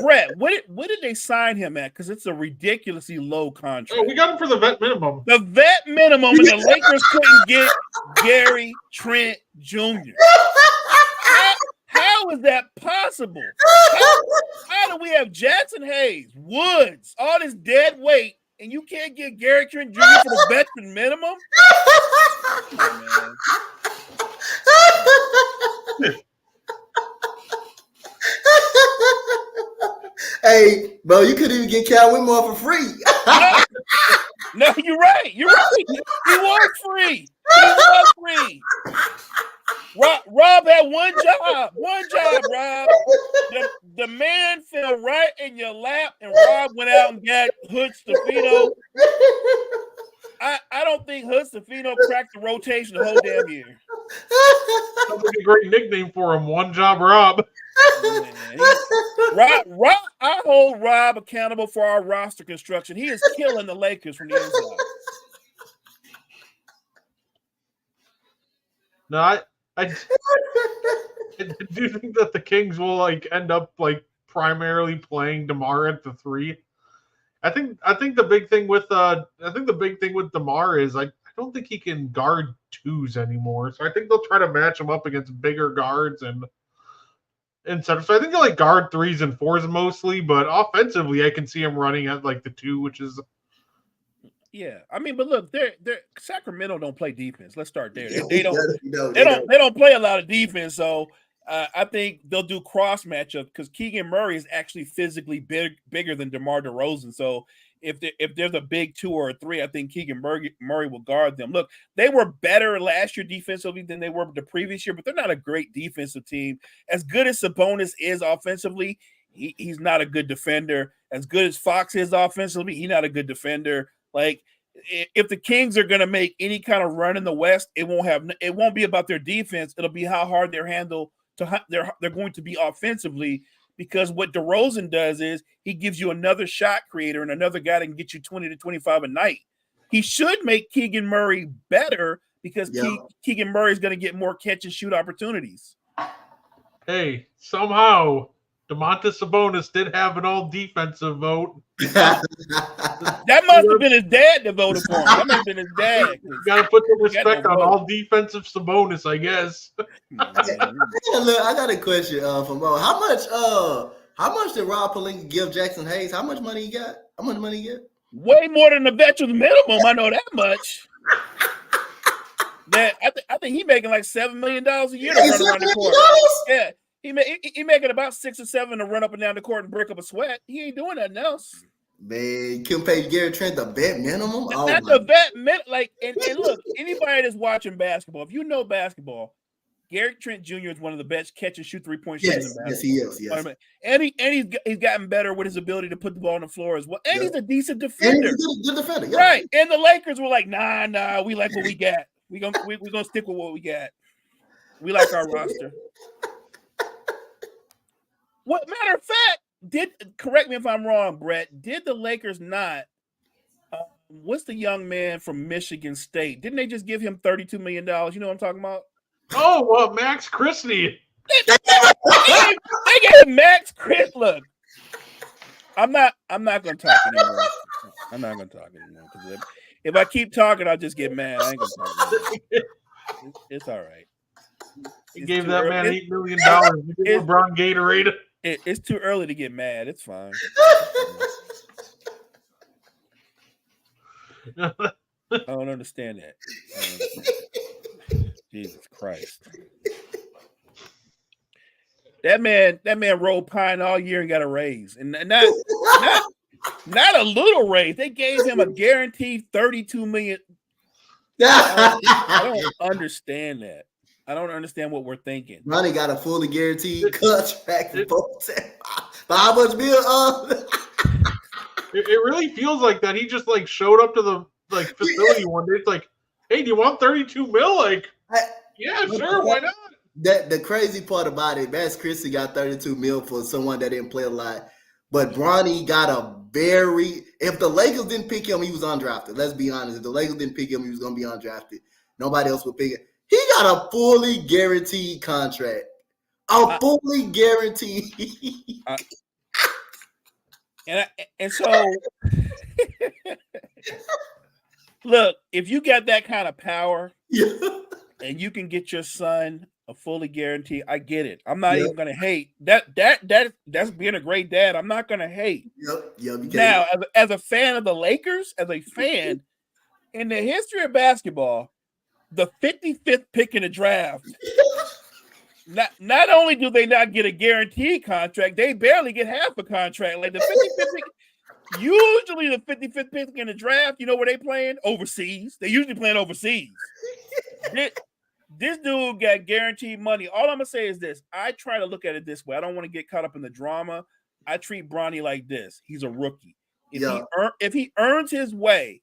A: Brett. What did they sign him at? Because it's a ridiculously low contract.
B: Oh, we got him for the vet minimum.
A: The vet minimum, and the Lakers couldn't get Gary Trent Jr. How is that possible? How do we have Jackson Hayes, Woods, all this dead weight, and you can't get Gary Trent Jr. for the veteran minimum? Come on, man.
C: Hey, bro, you couldn't even get Cal Whitmore for free.
A: No, you're right. You're right. He was free. He was free. Rob had one job. Rob. The man fell right in your lap, and Rob went out and got Hood Stefano. I don't think Hood Stefano cracked the rotation the whole damn year.
B: Sounds like a great nickname for him. One job, Rob.
A: Rob, I hold Rob accountable for our roster construction. He is killing the Lakers from the inside.
B: No, I do think that the Kings will like end up like primarily playing DeMar at the 3. I think the big thing with DeMar is I don't think he can guard 2s anymore. So I think they'll try to match him up against bigger guards and stuff. So I think they'll like guard 3s and 4s mostly, but offensively I can see him running at like the 2, which is
A: yeah. I mean, but look, they're Sacramento don't play defense. Let's start there. They don't play a lot of defense. So I think they'll do cross matchup because Keegan Murray is actually physically bigger than DeMar DeRozan. So if there's a big 2 or a 3, I think Keegan Murray will guard them. Look, they were better last year defensively than they were the previous year, but they're not a great defensive team. As good as Sabonis is offensively, he's not a good defender. As good as Fox is offensively, he's not a good defender. Like, if the Kings are going to make any kind of run in the West, it won't be about their defense. It'll be how hard they're going to be offensively, because what DeRozan does is he gives you another shot creator and another guy that can get you 20 to 25 a night. He should make Keegan Murray better because Keegan Murray is going to get more catch and shoot opportunities.
B: Hey, somehow Domantas Sabonis did have an all-defensive vote.
A: That must have been his dad that voted for him. That must have been his dad.
B: You got to put some respect on all-defensive Sabonis, I guess.
C: Look, I got a question from Mo. How much did Rob Pelinka give Jackson Hayes? How much money he got? How much money he get?
A: Way more than the veteran minimum. I know that much. I think he's making like $7 million a year to run around the court. Yeah. He making about 6 or 7 to run up and down the court and break up a sweat. He ain't doing nothing else.
C: Man, couldn't pay Gary Trent the vet minimum.
A: Not the vet minimum. Like, and look, anybody that's watching basketball, if you know basketball, Gary Trent Jr. is one of the best catch and shoot 3-point shooters in basketball. Yes, he is. Yes. And he's gotten better with his ability to put the ball on the floor as well. And he's a decent defender.
C: And he's a good defender. Yeah.
A: Right. And the Lakers were like, nah, we like what we got. We're gonna stick with what we got. We like our roster. What matter of fact, correct me if I'm wrong, Brett, did the Lakers not what's the young man from Michigan State? Didn't they just give him $32 million? You know what I'm talking about?
B: Oh, well, Max Christie.
A: They gave Max Christie. Look, I'm not gonna talk anymore. I'm not gonna talk anymore because if I keep talking, I'll just get mad. I ain't gonna talk anymore. It's all right.
B: He gave that man $8 million. He gave LeBron Gatorade.
A: It's too early to get mad. It's fine. I don't understand that. Jesus Christ. That man rolled pine all year and got a raise. And not a little raise. They gave him a guaranteed $32 million. I don't understand that. I don't understand what we're thinking.
C: Ronnie got a fully guaranteed contract for both. But how much bill?
B: It really feels like that. He just like showed up to the facility one day. It's like, hey, do you want 32 mil? Like, yeah, sure, why not?
C: The crazy part about it, Max Christie got 32 mil for someone that didn't play a lot. But Bronny got if the Lakers didn't pick him, he was undrafted. Let's be honest. If the Lakers didn't pick him, he was going to be undrafted. Nobody else would pick him. He got a fully guaranteed contract. fully guaranteed.
A: And so, look, if you got that kind of power
C: Yeah.
A: and you can get your son a fully guarantee, I get it. I'm not
C: Yep.
A: even gonna hate that's being a great dad. I'm not gonna hate.
C: Yep.
A: Now, as a fan of the Lakers, as a fan in the history of basketball, the 55th pick in the draft. Not only do they not get a guaranteed contract, they barely get half a contract. Like the 55th pick, usually the 55th pick in the draft, you know where they playing? Overseas. They usually playing overseas. This dude got guaranteed money. All I'm gonna say is this: I try to look at it this way. I don't want to get caught up in the drama. I treat Bronny like this: he's a rookie. If he earns his way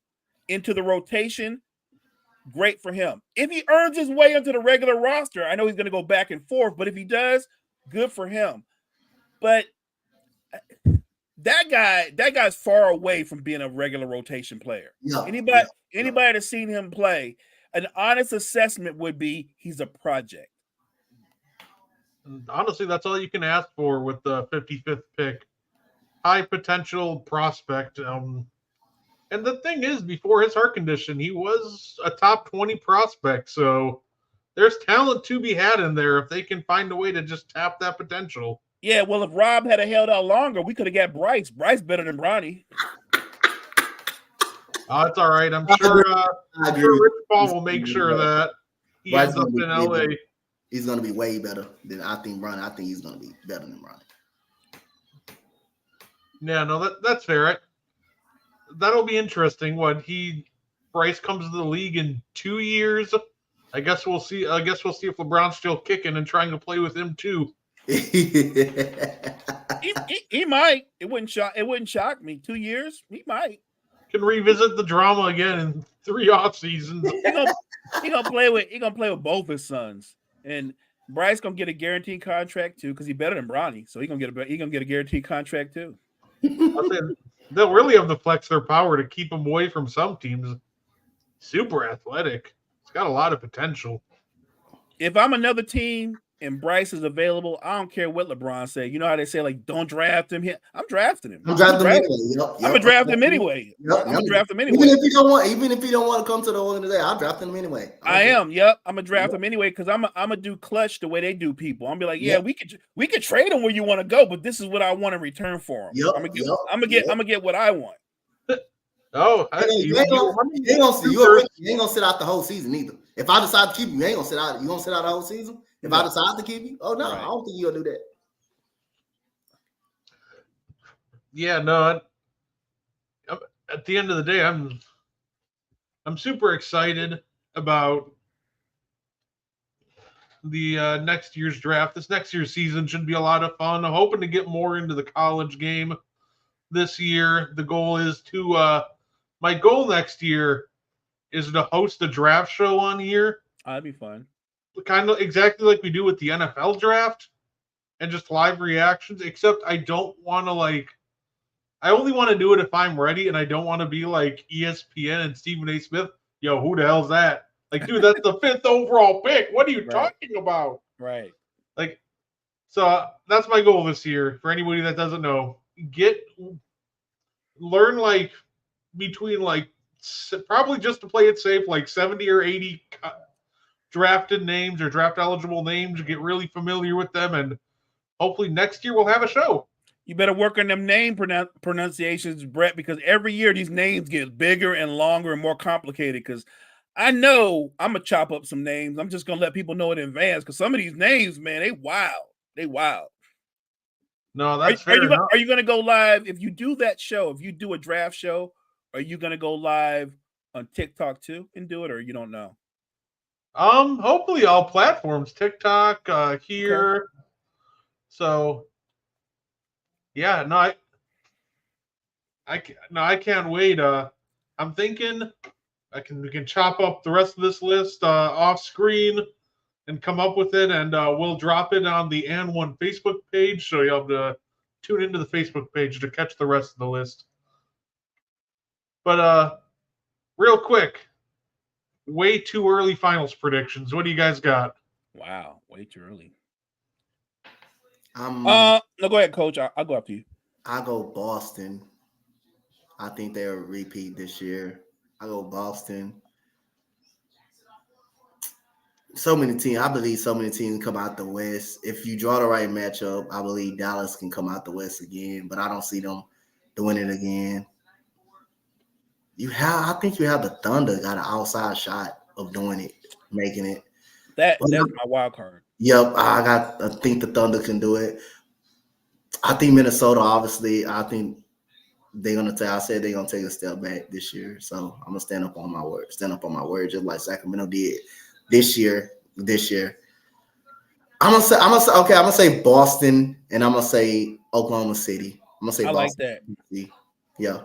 A: into the rotation, great for him. If he earns his way into the regular roster, I know he's going to go back and forth, but if he does, good for him. But that guy's far away from being a regular rotation player. Anybody that's seen him play, an honest assessment would be he's a project.
B: Honestly, that's all you can ask for with the 55th pick. High potential prospect. And the thing is, before his heart condition, he was a top 20 prospect. So there's talent to be had in there if they can find a way to just tap that potential.
A: Yeah, well, if Rob had held out longer, we could have got Bryce. Bryce better than Bronny.
B: It's all right. I'm sure Rich Paul will make sure that he ends up in LA.
C: He's going to be way better than I think Bronny. I think he's going to be better than Bronny.
B: Yeah, no, that's fair. That'll be interesting. Bryce comes to the league in 2 years. I guess we'll see. I guess we'll see if LeBron's still kicking and trying to play with him too.
A: He might. It wouldn't shock me. 2 years, he might.
B: Can revisit the drama again in 3 off seasons.
A: He gonna play with both his sons, and Bryce gonna get a guaranteed contract too because he's better than Bronny, so he gonna get a guaranteed contract too.
B: They'll really have to flex their power to keep him away from some teams. Super athletic. He's got a lot of potential.
A: If I'm another team and Bryce is available, I don't care what LeBron say. You know how they say, like, don't draft him here. I'm drafting him.
C: I'm gonna draft him anyway. Even if you don't want to come to the organization, I'm drafting him anyway.
A: I'm gonna draft him anyway because I'm gonna do clutch the way they do people. I'm gonna be like, we could trade him where you want to go, but this is what I want in return for him. I'm gonna get what I want.
C: Oh, you ain't gonna sit out the whole season either. If I decide to keep you, you ain't gonna sit out. You gonna sit out the whole season? If I decide to keep you, right. I don't think you're gonna do that.
B: Yeah, no. At the end of the day, I'm super excited about the next year's draft. This next year's season should be a lot of fun. I'm hoping to get more into the college game this year. The goal is to my goal next year is to host a draft show on here.
A: That'd be fun.
B: Kind of exactly like we do with the NFL draft and just live reactions, except I don't want to I only want to do it if I'm ready, and I don't want to be like ESPN and Stephen A. Smith. Yo, who the hell's that? Like, dude, that's the 5th overall pick. What are you talking about?
A: Right.
B: So that's my goal this year. For anybody that doesn't know, learn between probably just to play it safe, 70 or 80 drafted names or draft eligible names, get really familiar with them, and hopefully next year we'll have a show.
A: You better work on them name pronunciations, Brett, because every year these names get bigger and longer and more complicated. Because I know I'm gonna chop up some names. I'm just gonna let people know in advance because some of these names, man, they wild.
B: No, that's fair enough.
A: Are you gonna go live if you do that show? If you do a draft show, are you gonna go live on TikTok too and do it, or you don't know?
B: Hopefully all platforms, TikTok, here. Okay. So, yeah, no, I can't wait. I'm thinking we can chop up the rest of this list off screen and come up with it, and we'll drop it on the AND1 Facebook page, so you'll have to tune into the Facebook page to catch the rest of the list. But real quick, way too early finals predictions. What do you guys got?
A: Wow, way too early. No, go ahead, Coach. I'll go after you.
C: I go Boston. I think they'll repeat this year. I go Boston. So many teams. I believe so many teams come out the West. If you draw the right matchup, I believe Dallas can come out the West again. But I don't see them doing it again. I think you have the Thunder got an outside shot of doing it, making it.
A: That's my wild card.
C: Yep, I think the Thunder can do it. I think Minnesota, obviously, I think they're gonna take. I said they're gonna take a step back this year. So I'm gonna stand up on my word. Stand up on my word, just like Sacramento did this year. I'm gonna say Boston, and I'm gonna say Oklahoma City. I'm gonna say
A: I
C: Boston.
A: like that.
C: Yeah.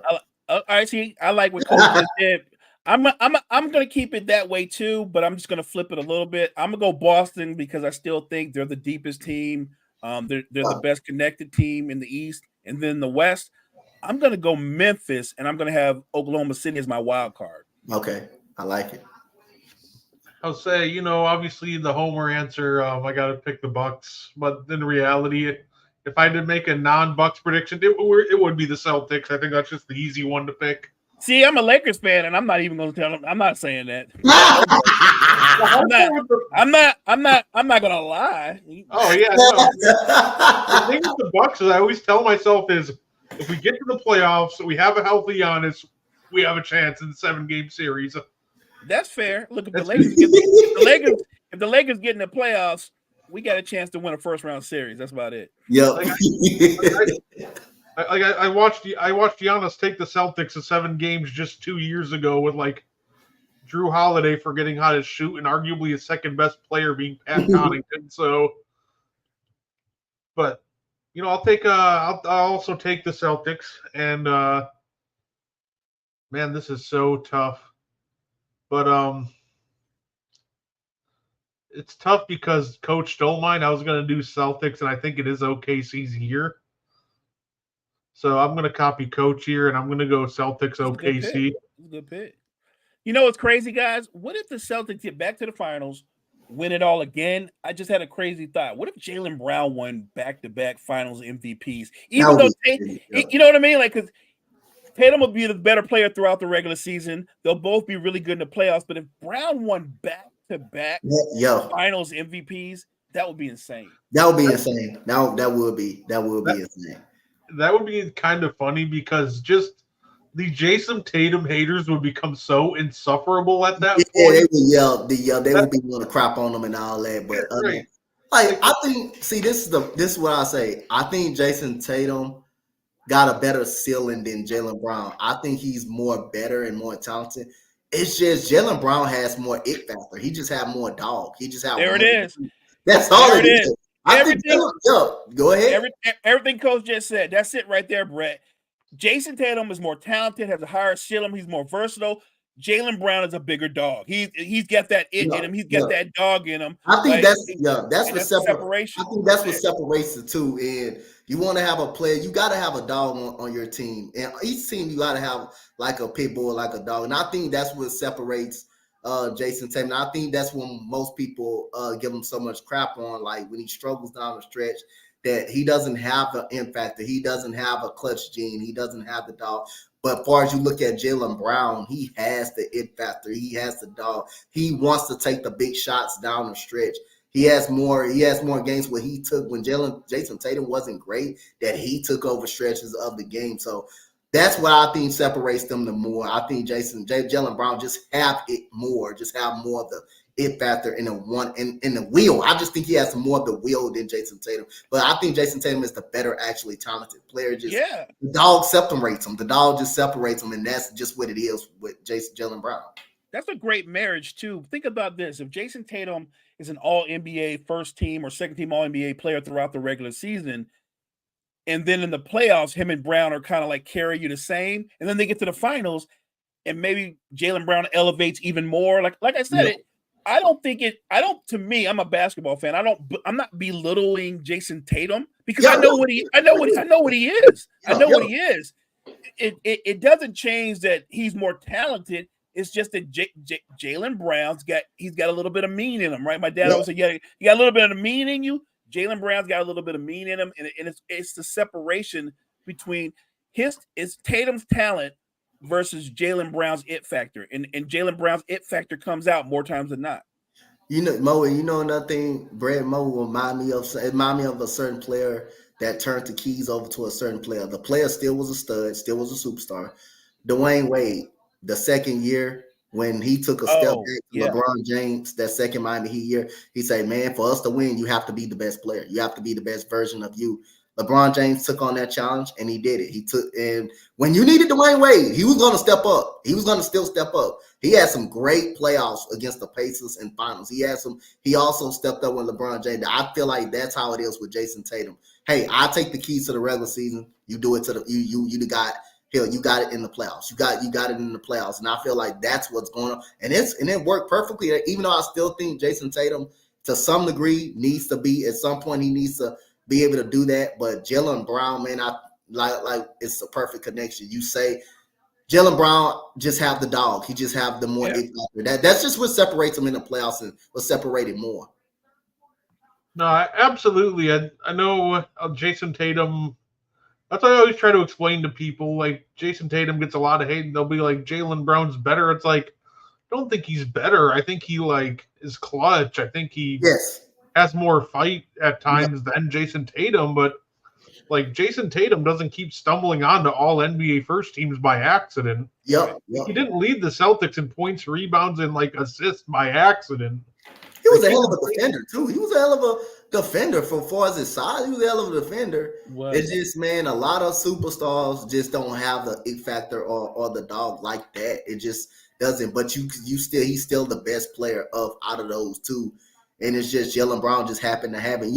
A: I see. I like what Coach just did. I'm gonna keep it that way too, but I'm just gonna flip it a little bit. I'm gonna go Boston because I still think they're the deepest team. They're the best connected team in the East, and then the West. I'm gonna go Memphis, and I'm gonna have Oklahoma City as my wild card.
C: Okay, I like it.
B: I'll say, obviously the homer answer, I got to pick the Bucks. But in reality, if I did make a non-Bucks prediction, it would be the Celtics. I think that's just the easy one to pick.
A: See, I'm a Lakers fan, and I'm not even going to tell them. I'm not saying that. I'm not going to lie.
B: Oh yeah. No. The thing with the Bucks is I always tell myself is if we get to the playoffs, we have a healthy Giannis, we have a chance in the 7-game series.
A: That's fair. Look, if the Lakers get in the playoffs, we got a chance to win a first-round series. That's about it.
C: Yeah.
B: I watched Giannis take the Celtics to 7 games just 2 years ago with Drew Holiday forgetting how to shoot and arguably his second best player being Pat Connaughton. So, but I'll also take the Celtics, and man, this is so tough. But it's tough because Coach stole mine. I was going to do Celtics, and I think it is OKC's year. So I'm going to copy Coach here, and I'm going to go Celtics OKC.
A: Good pick. You know what's crazy, guys? What if the Celtics get back to the finals, win it all again? I just had a crazy thought. What if Jaylen Brown won back-to-back finals MVPs? Even though, you know what I mean? Because Tatum will be the better player throughout the regular season. They'll both be really good in the playoffs. But if Brown won back-to-back finals MVPs, that would be insane.
C: That would be insane. That would be insane.
B: That would be kind of funny because just the Jason Tatum haters would become so insufferable at that point.
C: They would yell. They would be willing to crap on them and all that. But
B: right.
C: I think, this is what I say. I think Jason Tatum got a better ceiling than Jaylen Brown. I think he's more better and more talented. It's just Jaylen Brown has more it factor. He just have more dog. He just have
A: there. It is.
C: That's all it is. Go ahead.
A: Everything Coach just said. That's it right there, Brett. Jason Tatum is more talented, has a higher ceiling. He's more versatile. Jaylen Brown is a bigger dog. He's got that it in him. He's got that dog in him.
C: I think that's what
A: separation.
C: I think that's what separates the two. And you want to have a player, you got to have a dog on your team. And each team, you got to have like a pit bull, like a dog. And I think that's what separates Jason Tatum. And I think that's when most people give him so much crap on, like when he struggles down the stretch, that he doesn't have an impact factor. He doesn't have a clutch gene. He doesn't have the dog. But as far as you look at Jaylen Brown, he has the it factor. He has the dog. He wants to take the big shots down the stretch. He has more games where he took when Jason Tatum wasn't great, that he took over stretches of the game. So that's what I think separates them the more. I think Jaylen Brown just have it more, just have more of the it factor in the wheel. I just think he has more of the wheel than Jason Tatum. But I think Jason Tatum is the better, actually talented player. The dog separates him. The dog just separates him, and that's just what it is with Jaylen Brown.
A: That's a great marriage too. Think about this: if Jason Tatum is an All NBA first team or second team All NBA player throughout the regular season, and then in the playoffs, him and Brown are kind of like carry you the same, and then they get to the finals, and maybe Jaylen Brown elevates even more. Like I said, to me, I'm a basketball fan. I'm not belittling Jason Tatum because I know what he is. It doesn't change that he's more talented. It's just that Jaylen Brown's got a little bit of mean in him, right? My dad always said, you got a little bit of the mean in you. Jaylen Brown's got a little bit of mean in him, and it's the separation between is Tatum's talent versus Jaylen Brown's it factor, and Jaylen Brown's it factor comes out more times than not.
C: Mo, another thing, Brad Mo will remind me of a certain player that turned the keys over to a certain player. The player still was a stud, still was a superstar. Dwayne Wade, the second year when he took a step back to LeBron James, that second Miami Heat year, he said, man, for us to win, you have to be the best player. You have to be the best version of you. LeBron James took on that challenge, and he did it. And when you needed Dwayne Wade, he was going to step up. He was going to still step up. He had some great playoffs against the Pacers and finals. He also stepped up with LeBron James. I feel like that's how it is with Jason Tatum. Hey, I take the keys to the regular season. You do it to the you got. Hell, you got it in the playoffs. You got it in the playoffs, and I feel like that's what's going on. And it worked perfectly. Even though I still think Jason Tatum, to some degree, needs to be at some point he needs to be able to do that. But Jaylen Brown, man, I like it's a perfect connection. You say Jaylen Brown just have the dog. He just have the more it factor. That's just what separates him in the playoffs and what separated more.
B: No, absolutely. I know Jason Tatum. That's what I always try to explain to people. Like, Jason Tatum gets a lot of hate, and they'll be like, Jaylen Brown's better. It's like, I don't think he's better. I think he is clutch. I think he has more fight at times than Jason Tatum. But like, Jason Tatum doesn't keep stumbling onto all NBA first teams by accident.
C: Yep.
B: He didn't lead the Celtics in points, rebounds, and assists by accident.
C: He was a hell of a defender too. He was a hell of a defender for far as his size. He was a hell of a defender. It's just, man, a lot of superstars just don't have the it factor or the dog like that. It just doesn't. But he's still the best player out of those two. And it's just Jaylen Brown just happened to have it.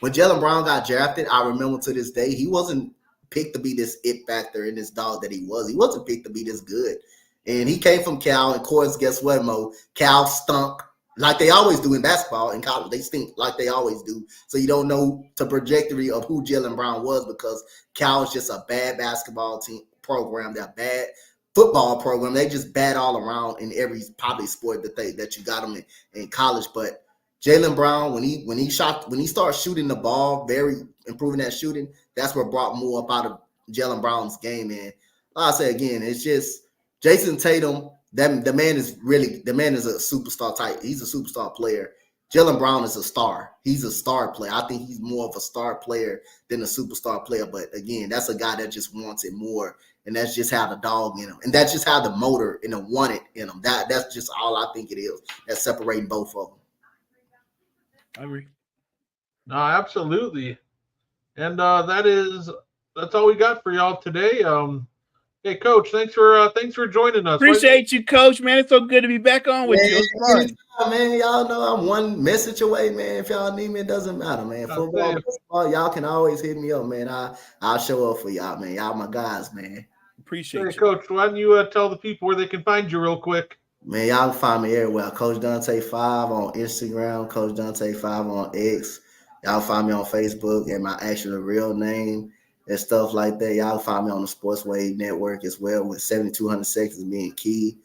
C: When Jaylen Brown got drafted, I remember to this day, he wasn't picked to be this it factor in this dog that he was. He wasn't picked to be this good. And he came from Cal. And of course, guess what, Mo? Cal stunk. Like they always do in basketball in college. They stink like they always do. So you don't know the trajectory of who Jaylen Brown was because Cal is just a bad basketball team program. They're a bad football program. They just bad all around in every probably sport that you got them in college. But Jaylen Brown, when he started shooting the ball, improving that shooting, that's what brought more up out of Jaylen Brown's game. And like I say again, it's just Jason Tatum. The man is a superstar type. He's a superstar player. Jaylen Brown is a star. He's a star player. I think he's more of a star player than a superstar player. But again, that's a guy that just wants it more. And that's just how the dog in him. And that's just how the motor and the want it in him. That's just all I think it is. That's separating both of them.
A: I agree.
B: No, absolutely. And that's all we got for y'all today. Hey, Coach, thanks for joining us.
A: Appreciate you, Coach, man. It's so good to be back on with you.
C: Man, y'all know I'm one message away, man. If y'all need me, it doesn't matter, man. Football, baseball, y'all can always hit me up, man. I'll show up for y'all, man. Y'all my guys, man.
A: Appreciate you.
B: Coach, why don't you tell the people where they can find you real quick?
C: Man, y'all can find me everywhere. Coach Dante 5 on Instagram, Coach Dante 5 on X. Y'all find me on Facebook and my actual real name. And stuff like that. Y'all find me on the Sports Wave Network as well with 7,200 seconds being key.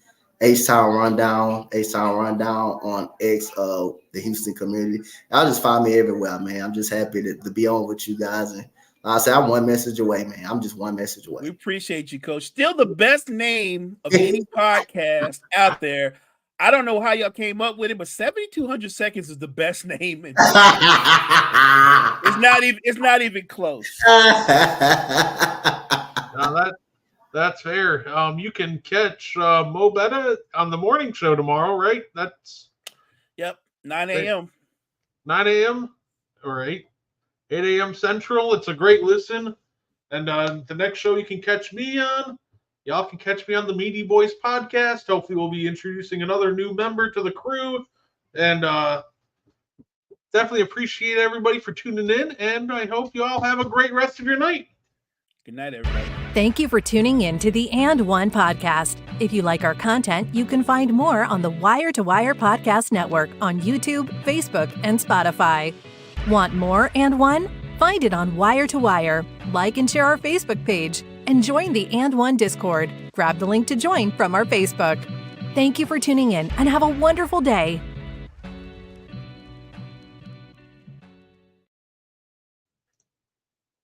C: H-Town Rundown on X, the Houston community. Y'all just find me everywhere, man. I'm just happy to be on with you guys. And like I said, I'm one message away, man. I'm just one message away.
A: We appreciate you, Coach. Still the best name of any podcast out there. I don't know how y'all came up with it, but 7,200 seconds is the best name. It's not even close.
B: Now that's fair. You can catch Mo Betta on the morning show tomorrow, right? That's
A: 9 a.m.
B: 9 a.m. or 8 a.m. Central. It's a great listen. And the next show you can catch me on. Y'all can catch me on the Meaty Boys podcast. Hopefully we'll be introducing another new member to the crew. And definitely appreciate everybody for tuning in. And I hope you all have a great rest of your night.
A: Good night, everybody.
D: Thank you for tuning in to the And One podcast. If you like our content, you can find more on the Wire to Wire Podcast Network on YouTube, Facebook, and Spotify. Want more And One? Find it on Wire to Wire. Like and share our Facebook page. And join the And One Discord. Grab the link to join from our Facebook. Thank you for tuning in and have a wonderful day.